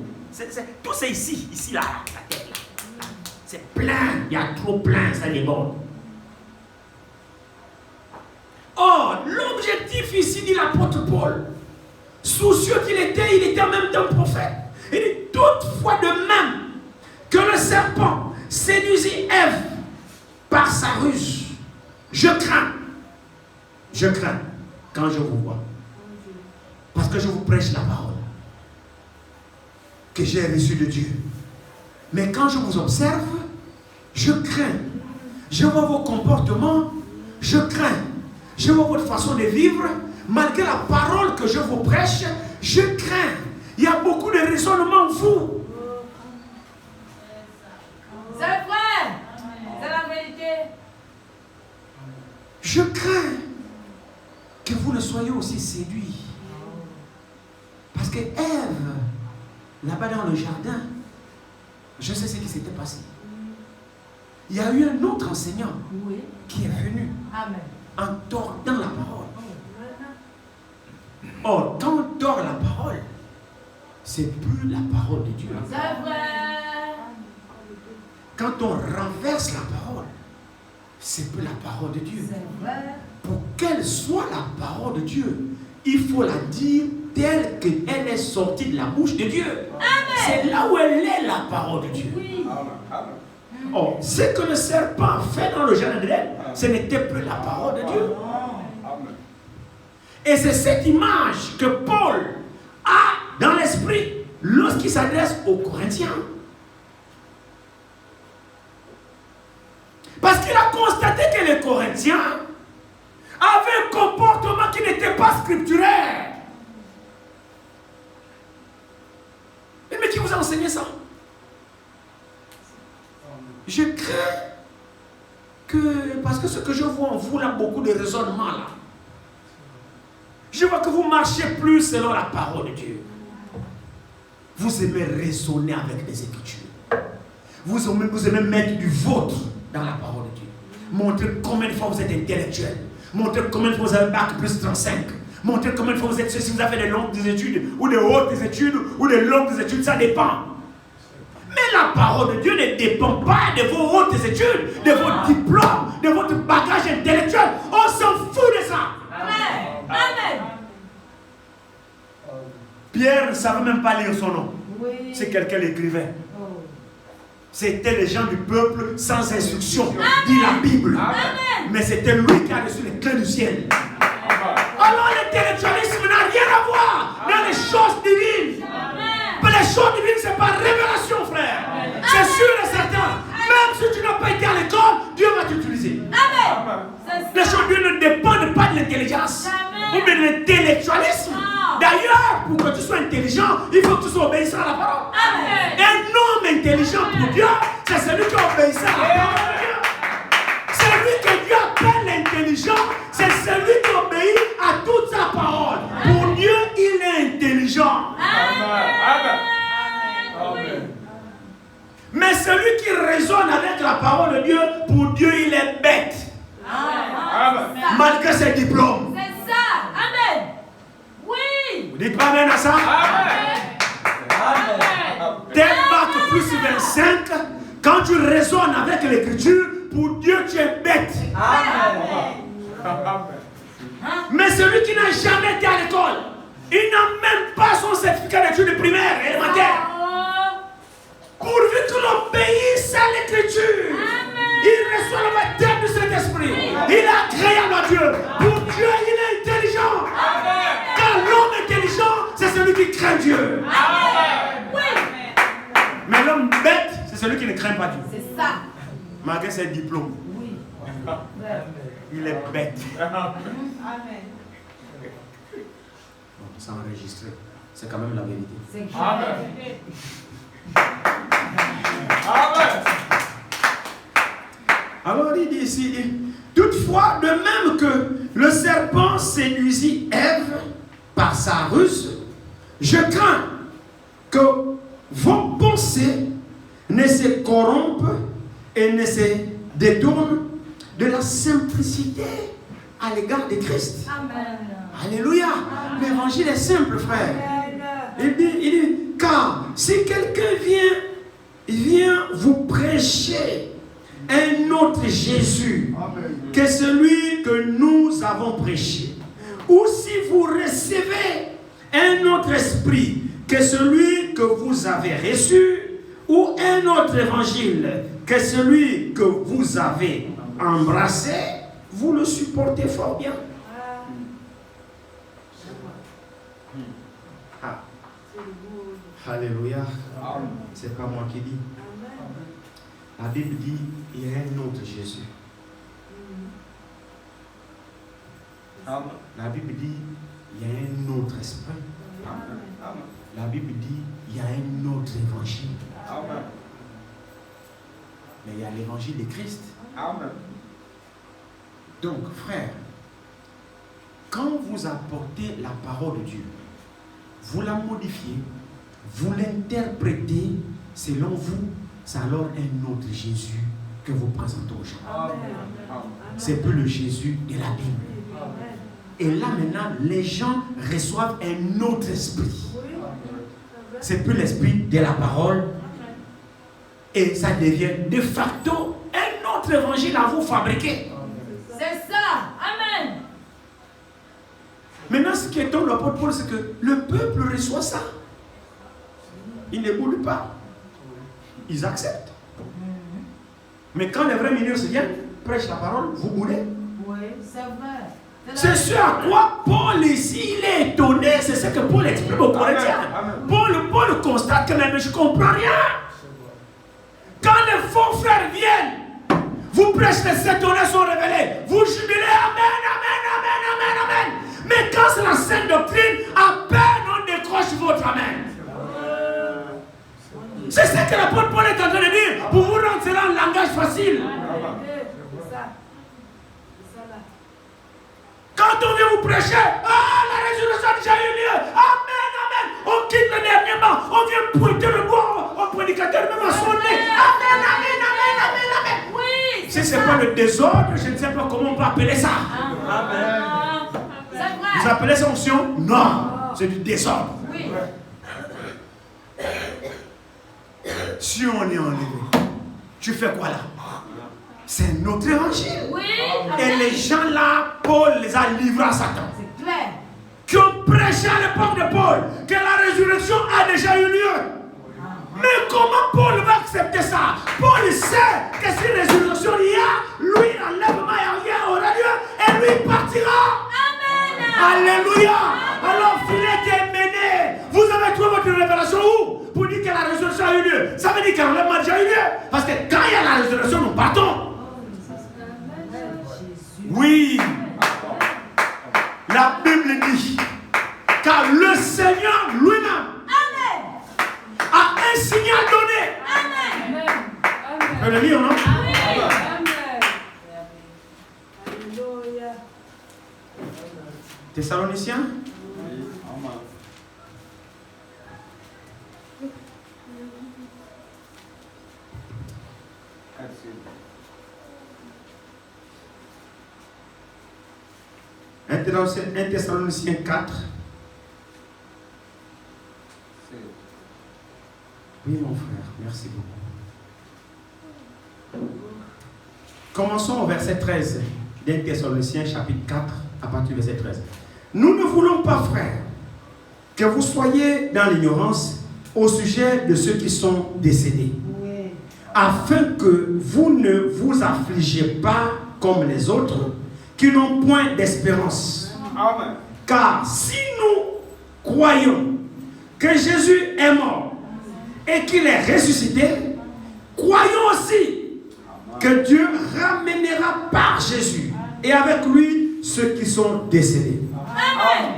Tout c'est ici là, la tête là. C'est plein, il y a trop plein, ça déborde. Or, l'objectif ici, dit l'apôtre Paul, soucieux qu'il était, il était en même temps prophète. Il dit, toutefois de même que le serpent séduisit Ève par sa ruse, je crains quand je vous vois. Parce que je vous prêche la parole que j'ai reçue de Dieu. Mais quand je vous observe, je crains. Je vois vos comportements, je crains. Je vois votre façon de vivre, malgré la parole que je vous prêche, je crains. Il y a beaucoup de raisonnements en vous. C'est vrai. C'est la vérité. Je crains que vous ne soyez aussi séduits. Parce que Ève, là-bas dans le jardin, je sais ce qui s'était passé. Il y a eu un autre enseignant qui est venu en tordant la parole. Or, quand on tord la parole, c'est plus la parole de Dieu. C'est vrai. Quand on renverse la parole, c'est plus la parole de Dieu. C'est vrai. Pour qu'elle soit la parole de Dieu, il faut la dire telle qu'elle est sortie de la bouche de Dieu. C'est là où elle est la parole de Dieu. Oui. Oh, ce que le serpent fait dans le jardin d'Éden, ce n'était plus la parole de Dieu. Et c'est cette image que Paul a dans l'esprit lorsqu'il s'adresse aux Corinthiens. Parce qu'il a constaté que les Corinthiens avaient un comportement qui n'était pas scripturaire. Mais qui vous a enseigné ça? Je crains que, parce que ce que je vois en vous, là, beaucoup de raisonnement là. Je vois que vous marchez plus selon la parole de Dieu. Vous aimez raisonner avec les Écritures. Vous aimez mettre du vôtre dans la parole de Dieu. Montrer combien de fois vous êtes intellectuel. Montrer combien de fois vous avez bac plus 35. Montrer combien de fois vous êtes, si vous avez des longues études, ou des hautes études, ou des longues études, ça dépend. Mais la parole de Dieu ne dépend pas de vos hautes études, de vos diplômes, de votre bagage intellectuel. On s'en fout de ça. Amen. Amen. Pierre ne savait même pas lire son nom. Oui. C'est quelqu'un l'écrivait. Oh. C'était les gens du peuple sans instruction, dit la Bible. Amen. Mais c'était lui qui a reçu les clés du ciel. Alors l'intellectualisme n'a rien à voir dans les choses divines. Mais les choses divines, c'est par révélation, frère. C'est sûr et certain. Même si tu n'as pas été à l'école, Dieu va t'utiliser. Amen. Les choses divines ne dépendent pas de l'intelligence ou bien de l'intellectualisme. D'ailleurs, pour que tu sois intelligent, il faut que tu sois obéissant à la parole. Amen. Un homme intelligent pour Dieu, c'est celui qui obéit à la parole de Dieu. Celui que Dieu appelle intelligent, c'est celui qui obéit à toute sa parole. Pour Dieu, il est intelligent. Amen. Mais celui qui raisonne avec la parole de Dieu, pour Dieu, il est bête. Amen. Malgré ses diplômes. C'est ça. Amen. Oui. Vous dites pas amen à ça? Tes bac plus 25, quand tu raisonnes avec l'écriture, pour Dieu, tu es bête. Mais celui qui n'a jamais été à l'école, il n'a même pas son certificat d'études primaires et élémentaires. Pourvu qu'il obéisse à l'écriture, il reçoit le baptême du Saint-Esprit. Il est agréable à Dieu. Pour Dieu, il est intelligent. Car l'homme intelligent, c'est celui qui craint Dieu. Mais l'homme bête, c'est celui qui ne craint pas Dieu. C'est ça. Malgré ses diplômes. Oui. Il est bête. Amen. Bon, c'est enregistré. C'est quand même la vérité. C'est Amen. Amen. Alors il dit ici, toutefois, de même que le serpent séduisit Ève par sa ruse, je crains que vos pensées ne se corrompent et ne se détournent de la simplicité à l'égard de Christ. Amen. Alléluia. L'évangile est simple, frère. Il dit, car si quelqu'un vient vous prêcher un autre Jésus que celui que nous avons prêché, ou si vous recevez un autre esprit que celui que vous avez reçu, ou un autre évangile que celui que vous avez embrassé, vous le supportez fort bien. Ah. Alléluia. C'est pas moi qui dis. La Bible dit il y a un autre Jésus. La Bible dit il y a un autre esprit. La Bible dit il y a un autre évangile. Mais il y a l'évangile de Christ. Donc, frère, quand vous apportez la parole de Dieu, vous la modifiez, vous l'interprétez selon vous, c'est alors un autre Jésus que vous présentez aux gens. C'est plus le Jésus de la Bible. Et là maintenant, les gens reçoivent un autre esprit. c'est plus l'esprit de la parole. Et ça devient de facto un autre évangile à vous fabriquer. C'est ça. Amen. Maintenant, ce qui étonne l'apôtre Paul, c'est que le peuple reçoit ça. Ils ne boulent pas. Ils acceptent. Mais quand les vrais ministres viennent, prêchent la parole, vous boulez. Oui, c'est vrai. C'est ce à quoi Paul ici, il est étonné. C'est ce que Paul exprime aux Corinthiens. Paul constate que même je ne comprends rien. Quand les faux frères viennent, vous prêchez les 7 honneurs sont révélés. Vous jubilez, amen, amen, amen, amen, amen. Mais quand c'est la sainte doctrine, à peine on décroche votre amen. C'est ce que l'apôtre Paul est en train de dire. Pour vous rendre cela en langage facile. Quand on vient vous prêcher, la résurrection a déjà eu lieu. Amen, amen. On quitte le dernier banc. On vient pointer le doigt au prédicateur, même à son nez. Amen, amen, amen, amen, amen. Oui. Si ce n'est pas le désordre, je ne sais pas comment on peut appeler ça. Amen. C'est vrai. Vous appelez ça onction? Non, c'est du désordre. Oui. Si on est enlevé, tu fais quoi là? C'est notre évangile. Oui. Et les gens là, Paul les a livrés à Satan. C'est clair. Qui ont prêché à l'époque de Paul que la résurrection a déjà eu lieu. Mais comment Paul va accepter ça? Paul sait que si résurrection il y a, lui, l'enlèvement aura lieu et lui partira. Amen. Alléluia. Alors Philette est mené. Vous avez trouvé votre révélation où? Pour dire que la résurrection a eu lieu. Ça veut dire que l'enlèvement a déjà eu lieu. Parce que quand il y a la résurrection, nous partons. Oui. La Bible dit, car le Seigneur lui-même a un signal donné. Amen. On peut le lire, non? Thessaloniciens. Un Thessaloniciens 4. Oui, mon frère, merci beaucoup. Commençons au verset 13 d'un Thessaloniciens chapitre 4, à partir du verset 13. Nous ne voulons pas, frères, que vous soyez dans l'ignorance au sujet de ceux qui sont décédés, afin que vous ne vous affligez pas comme les autres qui n'ont point d'espérance. Amen. Car si nous croyons que Jésus est mort et qu'il est ressuscité, croyons aussi que Dieu ramènera par Jésus et avec lui ceux qui sont décédés. Amen.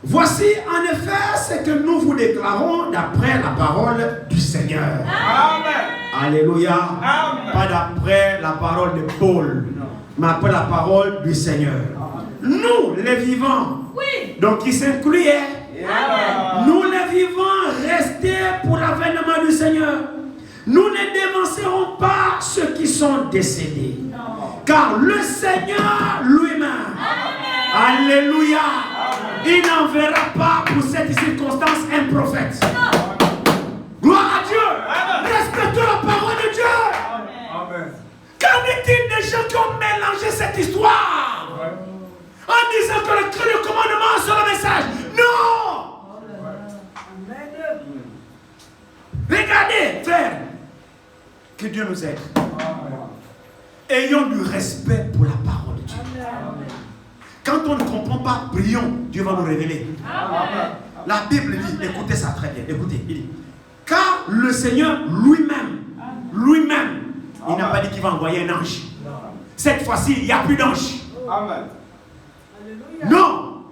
Voici en effet ce que nous vous déclarons d'après la parole du Seigneur. Amen. Alléluia. Amen. Pas d'après la parole de Paul, mais après la parole du Seigneur. Nous, les vivants, Oui. donc qui s'incluait, Amen. nous les vivants restés pour l'avènement du Seigneur, nous ne dévancerons pas ceux qui sont décédés. Car le Seigneur lui-même, alléluia, il n'enverra pas pour cette circonstance un prophète. Gloire à Dieu. Respectons la parole de Dieu. Amen. Qu'en est-il des gens qui ont mélangé cette histoire en disant que le commandement c'est le message? Non. Regardez, frère, que Dieu nous aide. Ayons du respect pour la parole de Dieu. Quand on ne comprend pas, prions, Dieu va nous révéler. La Bible dit, écoutez ça très bien, écoutez, il dit, car le Seigneur lui-même, il n'a pas dit qu'il va envoyer un ange. Cette fois-ci, il n'y a plus d'ange. Amen. Non,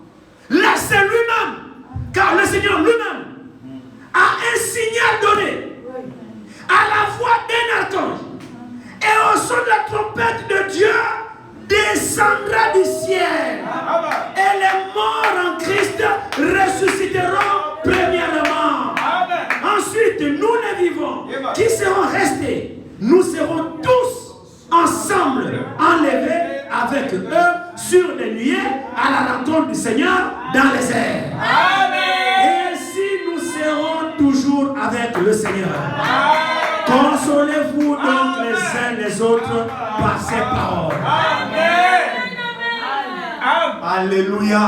là c'est lui-même, car le Seigneur lui-même a un signal donné à la voix d'un archange et au son de la trompette de Dieu descendra du ciel. Amen. Et les morts en Christ ressusciteront premièrement. Amen. Ensuite, nous les vivants qui serons restés, nous serons tous ensemble enlevés avec eux sur des nuées à la rencontre du Seigneur dans les airs. Amen. Et si nous serons toujours Seigneur. Consolez-vous donc les uns les autres par ces paroles. Alléluia.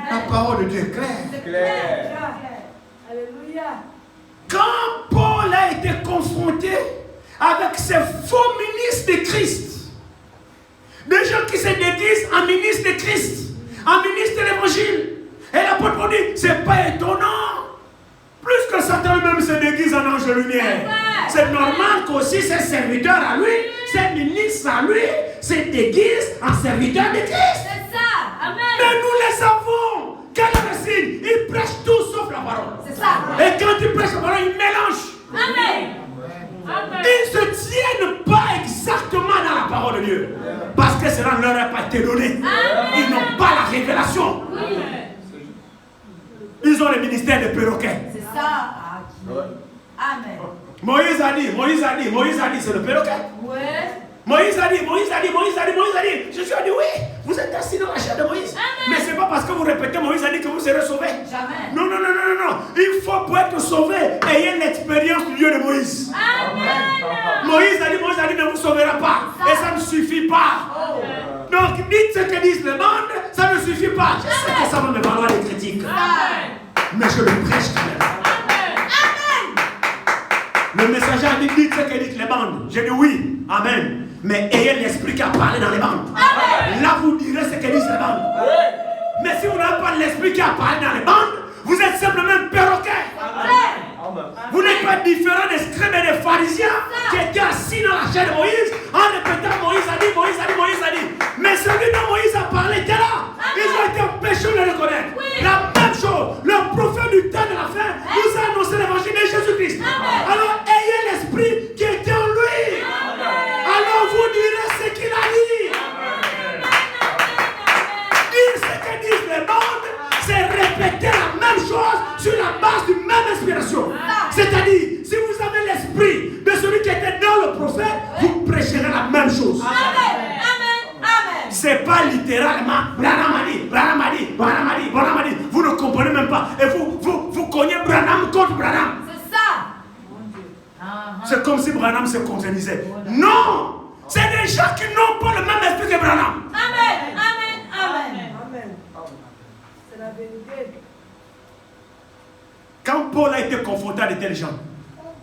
La parole de Dieu est claire. Quand Paul a été confronté avec ces faux ministres de Christ, des gens qui se déguisent en ministres de Christ, en ministres de l'évangile, et l'apôtre Paul dit, c'est pas étonnant. Plus que Satan lui-même se déguise en ange de lumière. C'est normal qu'aussi ses serviteurs à lui, ses ministres à lui, se déguisent en serviteurs de Christ. C'est ça. Amen. Mais nous les savons. Quel est le signe? Ils prêchent tout sauf la parole. C'est ça. Et quand ils prêchent la parole, ils mélangent. Amen. Amen. Ils ne se tiennent pas exactement dans la parole de Dieu. Parce que cela ne leur a pas été donné. Ils n'ont pas la révélation. Oui. Ils ont le ministère de perroquet. C'est ça. Amen. Moïse a dit, c'est le perroquet. Ouais. Moïse a dit, je suis dit oui, vous êtes assis dans la chair de Moïse. Amen. Mais c'est pas parce que vous répétez Moïse a dit que vous serez sauvés. Jamais. Non. Il faut pour être sauvé, ayez l'expérience du Dieu de Moïse. Amen. Moïse a dit, ne vous sauvera pas. Et ça ne suffit pas. Donc dites ce que disent les bandes, ça ne suffit pas. Je sais que ça va me valoir des critiques. Mais je le prêche quand même. Le messager a dit, dites ce que disent les bandes. J'ai dit oui, amen. Mais ayez l'esprit qui a parlé dans les bandes. Là, vous direz ce que disent les bandes. Mais si vous n'avez pas l'esprit qui a parlé dans les bandes, vous êtes simplement un perroquet. Vous n'êtes pas différent des scribes et des pharisiens qui étaient assis dans la chair de Moïse en répétant Moïse a dit. Mais celui dont Moïse a parlé était là. Ils ont été empêchés de le reconnaître. La même chose, le prophète du temps de la fin nous a annoncé l'évangile de Jésus-Christ. Alors ayez l'esprit qui était en lui. Alors vous direz ce qu'il a dit. Dire ce que disent les bandes, c'est répéter la même chose sur la base d'une même inspiration. C'est-à-dire, si vous avez l'esprit de celui qui était dans le prophète, vous prêcherez la même chose. C'est pas littéralement Branham a dit. Vous ne comprenez même pas. Et vous cognez Branham contre Branham. C'est ça. C'est comme si Branham se contredisait. Non! C'est des gens qui n'ont pas le même esprit que Branham. Amen. C'est la vérité. Quand Paul a été confronté à de tels gens,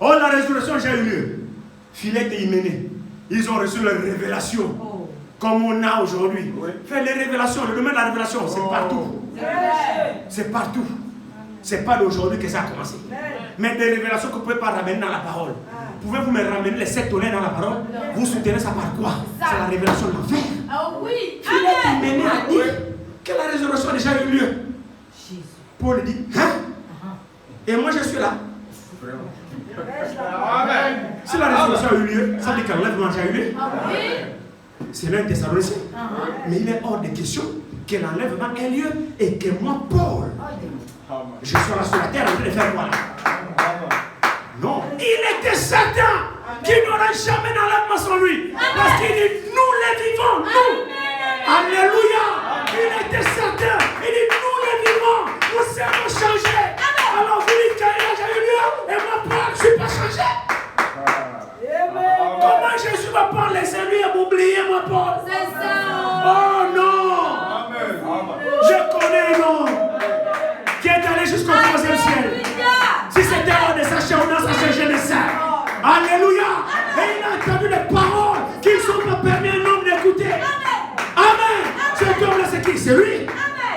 oh, la résurrection a eu lieu. Philette et Hyménée, ils ont reçu leur révélation. Comme on a aujourd'hui. Faire les révélations, le domaine de la révélation, c'est partout. C'est partout. C'est pas d'aujourd'hui que ça a commencé. Mais des révélations que vous ne pouvez pas ramener dans la parole. Pouvez-vous me ramener les 7 tonnerres dans la parole? Vous soutenez ça par quoi? C'est la révélation de l'enfer. Oh oui. Philette et Hyménée a dit que la résurrection a déjà eu lieu. Paul dit, hein? Et moi je suis là. Si la résurrection a eu lieu, ça veut dire que l'enlèvement a déjà eu lieu. C'est l'un Thessaloniciens. Mais il est hors de question que l'enlèvement ait lieu et que moi, Paul, je sois là sur la terre en train de faire quoi là? Non. Il était certain qu'il n'aura jamais d'enlèvement sans lui. Parce qu'il dit, nous les vivants, nous. Alléluia. Il était certain. Il dit, nous les vivants, nous serons changés. Alors vous dites qu'il a déjà eu lieu et moi, Paul, je ne suis pas changé. Comment Jésus va pas laisser lui et m'oublier, moi, Paul? C'est ça. Oh non! Je connais un homme qui est allé jusqu'au 3e ciel. Si c'était hors de sa chair ou dans sa chair, je le sais. Alléluia! Et il a entendu des paroles qui ne sont pas permis à un homme d'écouter. Amen! Cet homme-là, c'est qui? C'est lui.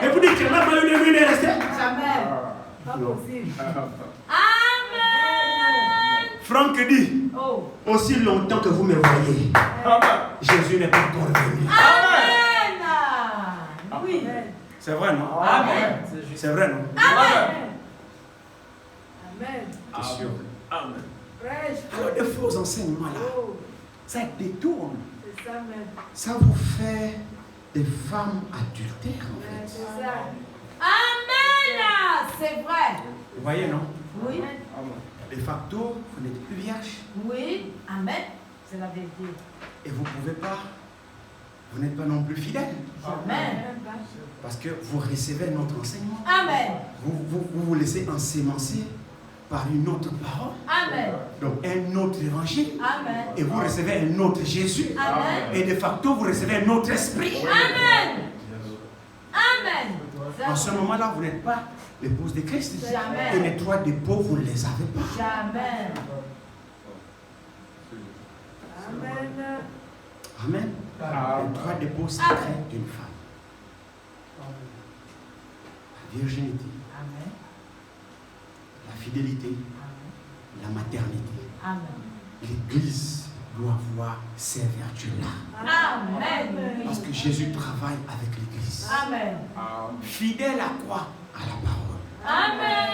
Et vous dites que là, lui est resté? Jamais. Pas possible. Franck dit, aussi longtemps que vous me voyez, Jésus n'est pas encore venu. Amen. Oui. C'est vrai, non? Amen. C'est vrai, non? Amen. Amen. C'est sûr. Amen. Prêche. Alors, des faux enseignements là, Oh, ça détourne. c'est ça même. Ça vous fait des femmes adultères, en Ouais, fait. c'est ça. Amen. C'est vrai. Vous voyez, non? Oui. De facto, vous n'êtes plus vierge. Oui. Amen. C'est la vérité. Et vous ne pouvez pas, vous n'êtes pas non plus fidèle. Amen. Parce que vous recevez notre enseignement. Amen. Vous laissez ensemencer par une autre parole. Amen. Donc un autre évangile. Amen. Et vous recevez un autre Jésus. Amen. Et de facto, vous recevez un autre esprit. Amen. Amen. En ce moment-là, vous n'êtes pas l'épouse de Christ. Jamais. Et les droits des pauvres, vous ne les avez pas. Jamais. Amen. Amen. Le droit des pauvres secret d'une femme. La virginité, Amen. la fidélité, Amen. la maternité. Amen. L'Église doit avoir ces vertus-là. Amen. Parce que Jésus travaille avec l'Église. Amen. Fidèle à quoi? À la parole. Amen.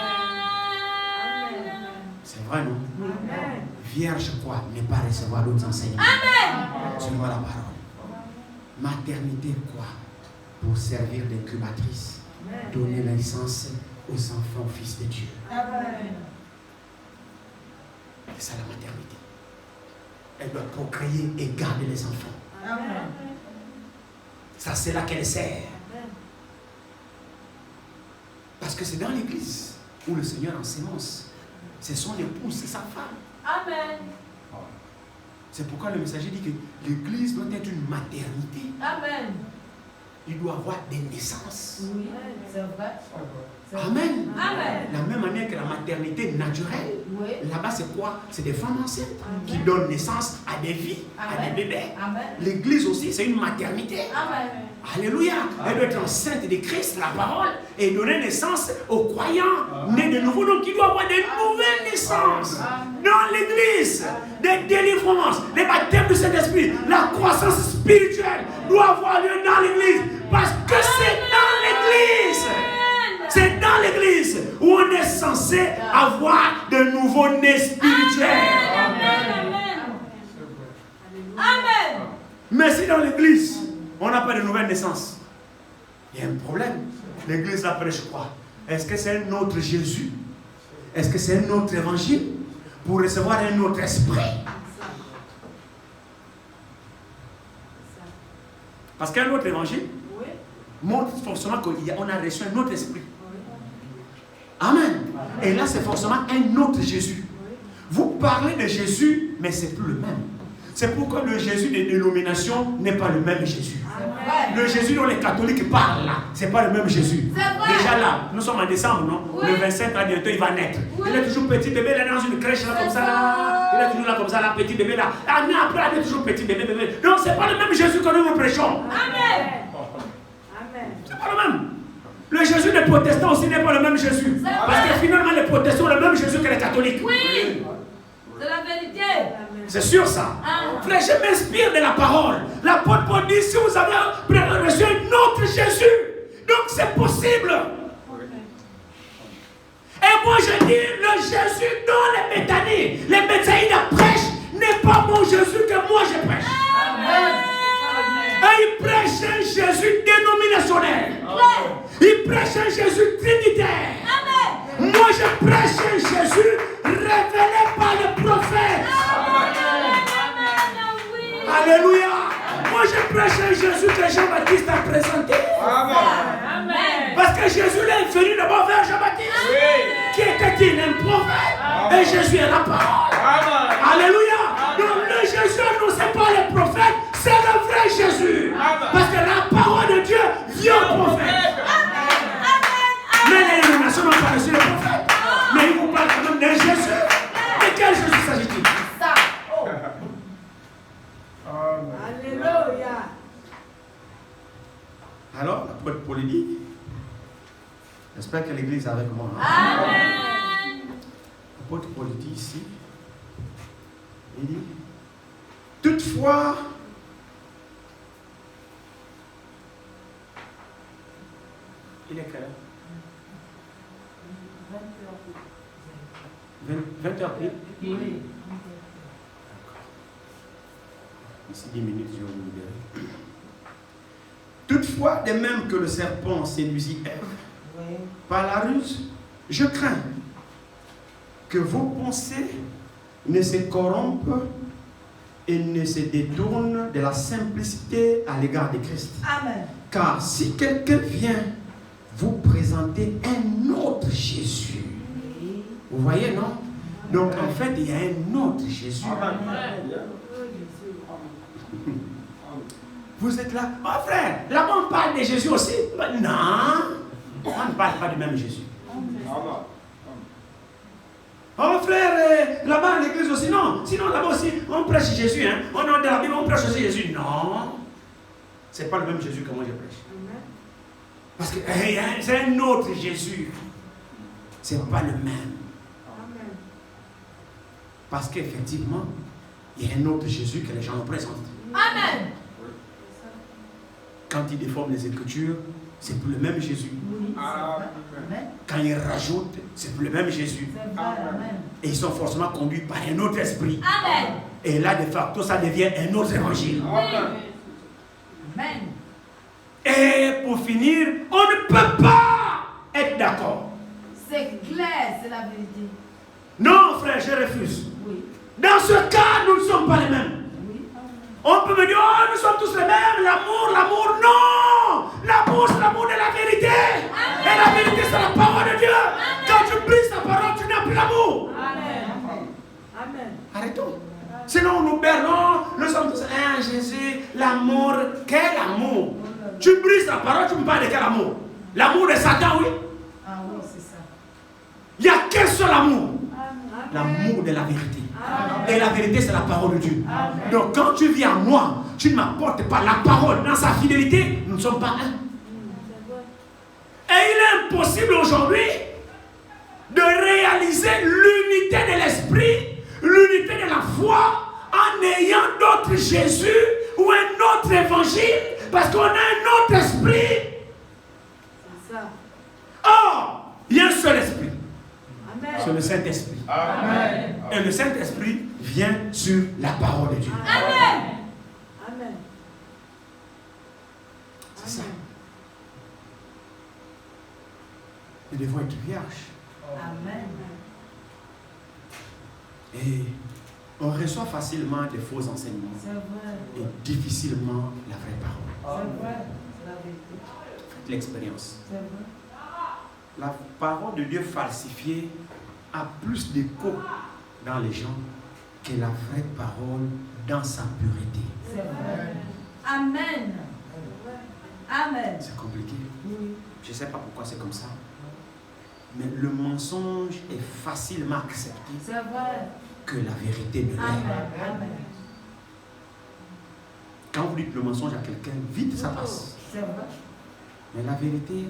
C'est vrai, non? Amen. Vierge quoi? Ne pas recevoir d'autres enseignements. Amen. Seulement la parole. Maternité quoi? Pour servir d'incubatrice. Donner naissance aux enfants, fils de Dieu. Amen. C'est ça la maternité. Elle doit procréer et garder les enfants. Amen. Ça, c'est là qu'elle sert. Parce que c'est dans l'église où le Seigneur ensémence. C'est son épouse, c'est sa femme. Amen. C'est pourquoi le messager dit que l'église doit être une maternité. Amen. Il doit avoir des naissances. Oui, c'est vrai. Amen. Amen. La même manière que la maternité naturelle, Oui. là-bas c'est quoi? C'est des femmes enceintes qui donnent naissance à des vies, à des bébés. Amen. L'église aussi, c'est une maternité. Amen. Alléluia. Elle doit être enceinte de Christ, la parole, et donner naissance aux croyants nés de nouveau. Donc il doit avoir des nouvelles naissances dans l'église, des délivrances, des baptêmes du Saint-Esprit. La croissance spirituelle doit avoir lieu dans l'église parce que c'est dans l'église. C'est dans l'église où on est censé avoir de nouveaux-nés spirituels. Amen. Amen. Mais si dans l'église, on n'a pas de nouvelles naissances, il y a un problème. L'église après, je crois. Est-ce que c'est un autre Jésus? Est-ce que c'est un autre évangile pour recevoir un autre esprit? Parce qu'un autre évangile montre forcément qu'on a reçu un autre esprit. Amen. Et là, c'est forcément un autre Jésus. Vous parlez de Jésus, mais ce n'est plus le même. C'est pourquoi le Jésus des dénominations n'est pas le même Jésus. Le Jésus dont les catholiques parlent là, ce n'est pas le même Jésus. Déjà là, nous sommes en décembre, non? Le 25 là, bientôt il va naître. Il est toujours petit bébé là dans une crèche là comme ça là. Il est toujours là comme ça là, petit bébé là. Ah, mais après il est toujours petit bébé. Donc ce n'est pas le même Jésus que nous prêchons. Amen. C'est pas le même. Le Jésus des protestants aussi n'est pas le même Jésus. Parce que finalement les protestants ont le même Jésus que les catholiques. Oui. C'est la vérité. C'est sûr ça. Frère, je m'inspire de la parole. L'apôtre Paul dit, si vous avez reçu un autre Jésus, donc c'est possible. Et moi je dis, le Jésus dans les Béthanies, les Béthaniens prêchent, n'est pas mon Jésus que moi je prêche. Amen. Et il prêche un Jésus dénominationnel. Il prêche un Jésus trinitaire. Amen. Moi je prêche un Jésus révélé par le prophète. Alléluia. Moi je prêche un Jésus que Jean-Baptiste a présenté. Amen. Parce que Jésus est venu d'abord vers Jean-Baptiste. Qui était-il? Un prophète. Et Jésus est la parole. Alléluia. Donc le Jésus annoncé par les prophètes, c'est le vrai Jésus. Parce que la parole de Dieu vient au prophète. Mais les dénominations n'ont pas reçu le prophète. Mais ils vous parlent quand même d'un Jésus. De quel Jésus s'agit-il? Alléluia. Alors, l'apôtre Paul dit, j'espère que l'église est avec moi. Amen. L'apôtre Paul dit ici, il dit, toutefois, il est quelle heure? 20h pile? Oui. Ici 10 minutes, je vais vous libérer. Toutefois, de même que le serpent séduisit Ève par la ruse, je crains que vos pensées ne se corrompent et ne se détournent de la simplicité à l'égard de Christ. Amen. Car si quelqu'un vient vous présenter un autre Jésus Vous voyez, non? Donc en fait, il y a un autre Jésus. Vous êtes là, oh frère, là-bas on parle de Jésus aussi. Non, on ne parle pas du même Jésus. Oh frère, là-bas à l'église aussi, non. Sinon là-bas aussi, on prêche Jésus. Hein. On est dans la Bible, on prêche aussi Jésus. Non, c'est pas le même Jésus que moi je prêche. Parce que c'est un autre Jésus. C'est pas le même. Parce qu'effectivement, il y a un autre Jésus que les gens nous présentent. Amen. Quand ils déforment les Écritures, c'est plus le même Jésus. Amen. Quand ils rajoutent, c'est plus le même Jésus. Amen. Et ils sont forcément conduits par un autre esprit. Amen. Et là, de facto, ça devient un autre évangile. Amen. Et pour finir, on ne peut pas être d'accord. C'est clair, c'est la vérité. Non, frère, je refuse. Oui. Dans ce cas, nous ne sommes pas les mêmes. Oui. On peut me dire, oh, nous sommes tous les mêmes. L'amour, non. L'amour, c'est l'amour de la vérité. Amen. Et la vérité, c'est la parole de Dieu. Amen. Quand tu brises ta parole, tu n'as plus l'amour. Amen. Amen. Arrêtons. Sinon, nous bernons, nous sommes tous un Jésus, l'amour. Quel amour? Tu brises ta parole, tu me parles de quel amour? L'amour de Satan, oui. Ah oui, c'est ça. Il n'y a qu'un seul amour. Amen. L'amour de la vérité. Amen. Et la vérité, c'est la parole de Dieu. Amen. Donc, quand tu viens à moi, tu ne m'apportes pas la parole dans sa fidélité, nous ne sommes pas un. Et il est impossible aujourd'hui de réaliser l'unité de l'esprit, l'unité de la foi, en ayant d'autres Jésus ou un autre évangile, parce qu'on a un autre esprit. C'est ça. Or, il y a un seul esprit. Amen. C'est le Saint-Esprit. Amen. Et le Saint-Esprit vient sur la parole de Dieu. Amen. Amen. C'est ça. Nous devons être vierges. Amen. Et on reçoit facilement des faux enseignements C'est vrai. et difficilement la vraie parole. C'est vrai. C'est la vérité. Faites l'expérience. C'est vrai. La parole de Dieu falsifiée a plus d'écho dans les gens que la vraie parole dans sa pureté. C'est vrai. Amen. Amen. C'est compliqué. Oui. Je ne sais pas pourquoi c'est comme ça. Mais le mensonge est facilement accepté C'est vrai. que la vérité ne l'est. Amen. Amen. Quand vous dites le mensonge à quelqu'un, vite ça passe. C'est vrai. Mais la vérité,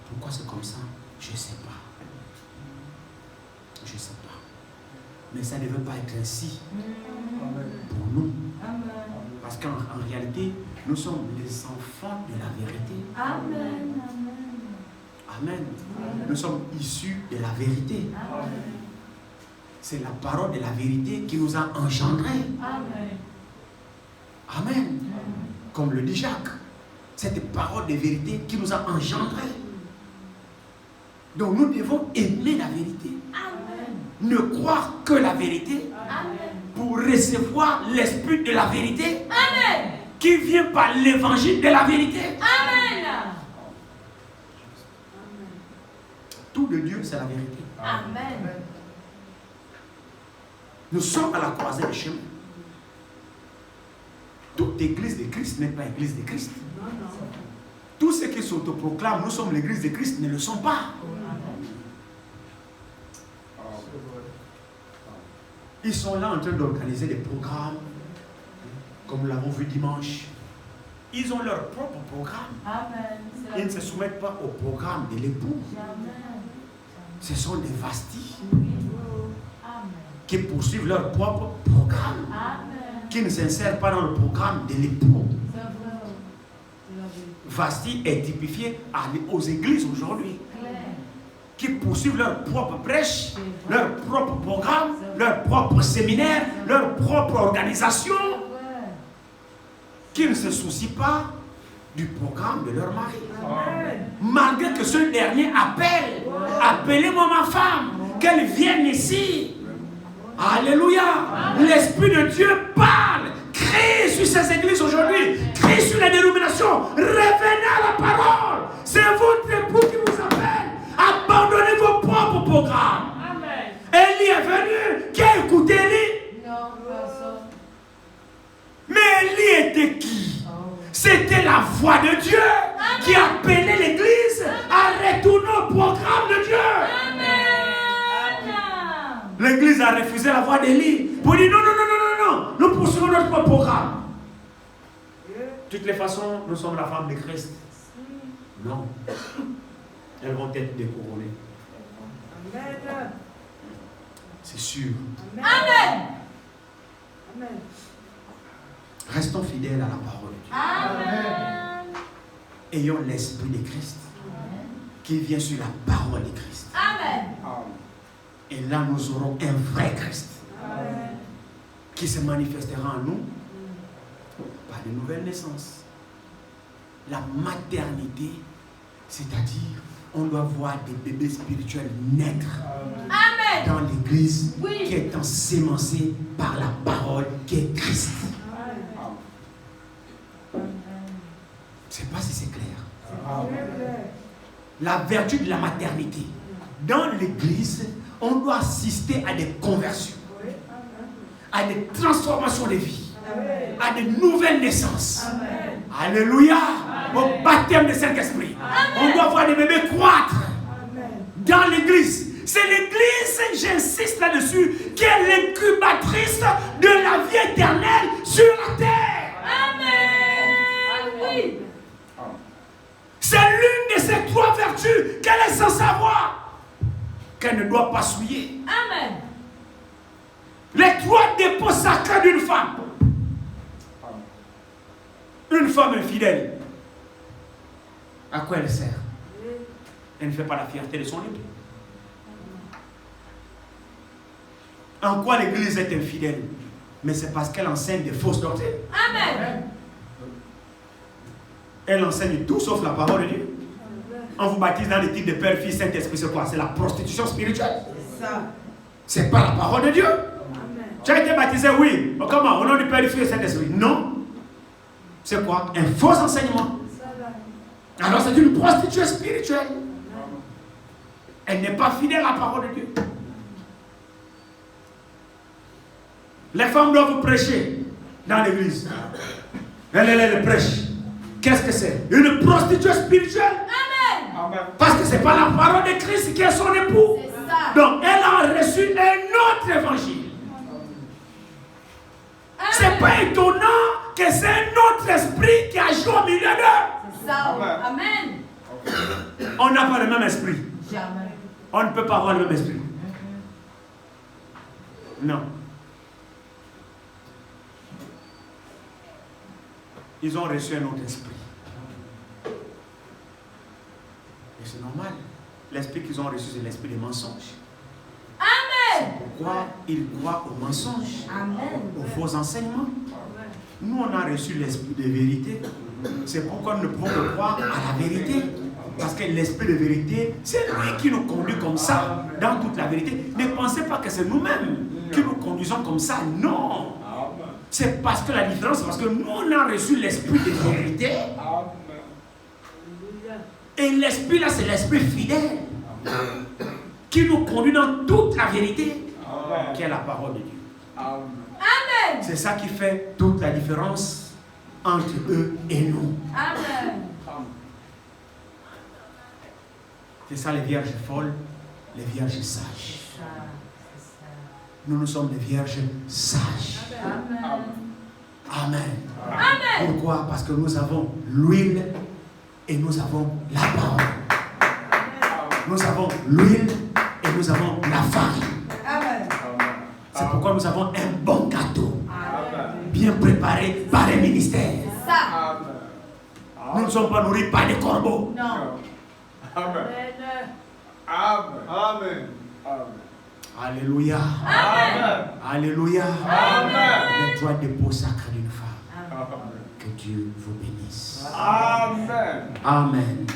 pourquoi c'est comme ça? Je ne sais pas. Je ne sais pas. Mais ça ne veut pas être ainsi pour nous. Amen. Parce qu'en réalité, nous sommes les enfants de la vérité. Amen. Amen. Nous sommes issus de la vérité. Amen. C'est la parole de la vérité qui nous a engendrés. Amen. Amen. Comme le dit Jacques, cette parole de vérité qui nous a engendrés. Donc nous devons aimer la vérité. Amen. Ne croire que la vérité Amen. pour recevoir l'esprit de la vérité Amen. qui vient par l'évangile de la vérité. Amen. Tout de Dieu, c'est la vérité. Amen. Nous sommes à la croisée des chemins. Toute église de Christ n'est pas église de Christ. Non, non. Tous ceux qui s'autoproclament, nous sommes l'église de Christ, ne le sont pas. Ils sont là en train d'organiser des programmes, comme nous l'avons vu dimanche. Ils ont leur propre programme. Amen. Ils ne se soumettent pas au programme de l'époux. Amen. Ce sont des vastis Oui. Amen. qui poursuivent leur propre programme, Amen. qui ne s'insèrent pas dans le programme de l'époux. C'est vrai. C'est la vérité. Vasti est typifié aux églises aujourd'hui, Claire. qui poursuivent leur propre prêche, leur propre programme, leur propre séminaire, leur propre organisation, qui ne se soucient pas du programme de leur mari. Amen. Malgré que ce dernier appelle, appelez-moi ma femme, qu'elle vienne ici. Alléluia. L'Esprit de Dieu parle, crie sur ces églises aujourd'hui, crie sur les dénominations. Revenez à la parole. C'est votre époux qui vous appelle. programme. Amen. Élie est venu. Qui a écouté Élie? Non, personne. Mais Élie était qui? Oh. C'était la voix de Dieu qui appelait l'église à retourner au programme de Dieu. L'église a refusé la voix d'Élie pour dire non, non, non, non, non, non, nous poursuivons notre programme. De toutes les façons, nous sommes la femme de Christ. Non. Elles vont être découronnées. Amen. C'est sûr. Amen. Amen. Restons fidèles à la parole de Dieu. Amen. Ayons l'esprit de Christ qui vient sur la parole de Christ. Amen. Et là, nous aurons un vrai Christ Amen. qui se manifestera en nous par de nouvelles naissances. La maternité, c'est-à-dire, on doit voir des bébés spirituels naître Amen. dans l'église Oui. qui est ensémencée par la parole qui est Christ. Je ne sais pas si c'est clair. La vertu de la maternité. Dans l'église, on doit assister à des conversions, à des transformations de vie, à des nouvelles naissances. Alléluia. Au baptême du Saint-Esprit. On doit voir des bébés croître dans l'église. C'est l'église, j'insiste là-dessus, qui est l'incubatrice de la vie éternelle sur la terre. Amen. Oui. C'est l'une de ces trois vertus qu'elle est censée avoir, qu'elle ne doit pas souiller. Amen. Les trois dépôts sacrés d'une femme. Une femme infidèle. À quoi elle sert? Elle ne fait pas la fierté de son époux. En quoi l'église est infidèle? Mais c'est parce qu'elle enseigne des fausses doctrines. Amen. Elle enseigne tout sauf la parole de Dieu. On vous baptise dans les titres de Père, Fils, Saint-Esprit, c'est quoi? C'est la prostitution spirituelle. C'est pas la parole de Dieu. Tu as été baptisé, oui. Mais comment? Au nom du Père, du Fils et Saint-Esprit. Non. C'est quoi? Un faux enseignement. Alors c'est une prostituée spirituelle. Elle n'est pas fidèle à la parole de Dieu. Les femmes doivent prêcher dans l'église. Elle prêche. Qu'est-ce que c'est? Une prostituée spirituelle. Amen. Parce que ce n'est pas la parole de Christ qui est son époux. C'est ça. Donc elle a reçu un autre évangile. C'est pas étonnant que c'est un autre esprit qui agit au milieu d'eux. C'est ça. Amen. On n'a pas le même esprit. Jamais. On ne peut pas avoir le même esprit. Non. Ils ont reçu un autre esprit. Et c'est normal. L'esprit qu'ils ont reçu, c'est l'esprit des mensonges. Amen. Pourquoi ils croient aux mensonges, Amen. aux faux enseignements? Nous, on a reçu l'esprit de vérité. C'est pourquoi nous ne pouvons que croire à la vérité. Parce que l'esprit de vérité, c'est lui qui nous conduit comme ça, dans toute la vérité. Ne pensez pas que c'est nous-mêmes qui nous conduisons comme ça. Non. C'est parce que la différence, c'est parce que nous, on a reçu l'esprit de vérité. Et l'esprit là, c'est l'esprit fidèle qui nous conduit dans toute la vérité, qui est la parole de Dieu. Amen. C'est ça qui fait toute la différence entre eux et nous. Amen. C'est ça les vierges folles, les vierges sages. Nous sommes des vierges sages. Amen. Amen. Amen. Pourquoi? Parce que nous avons l'huile et nous avons la parole. Nous avons l'huile et nous avons la farine. Amen. C'est pourquoi nous avons un bon gâteau, Amen. bien préparé par les ministères. Ça. Nous ne sommes pas nourris par des corbeaux. Non. Amen. Amen. Alléluia. Amen. Alléluia. Amen. Les trois dépôts sacrés d'une femme. Amen. Que Dieu vous bénisse. Amen. Amen.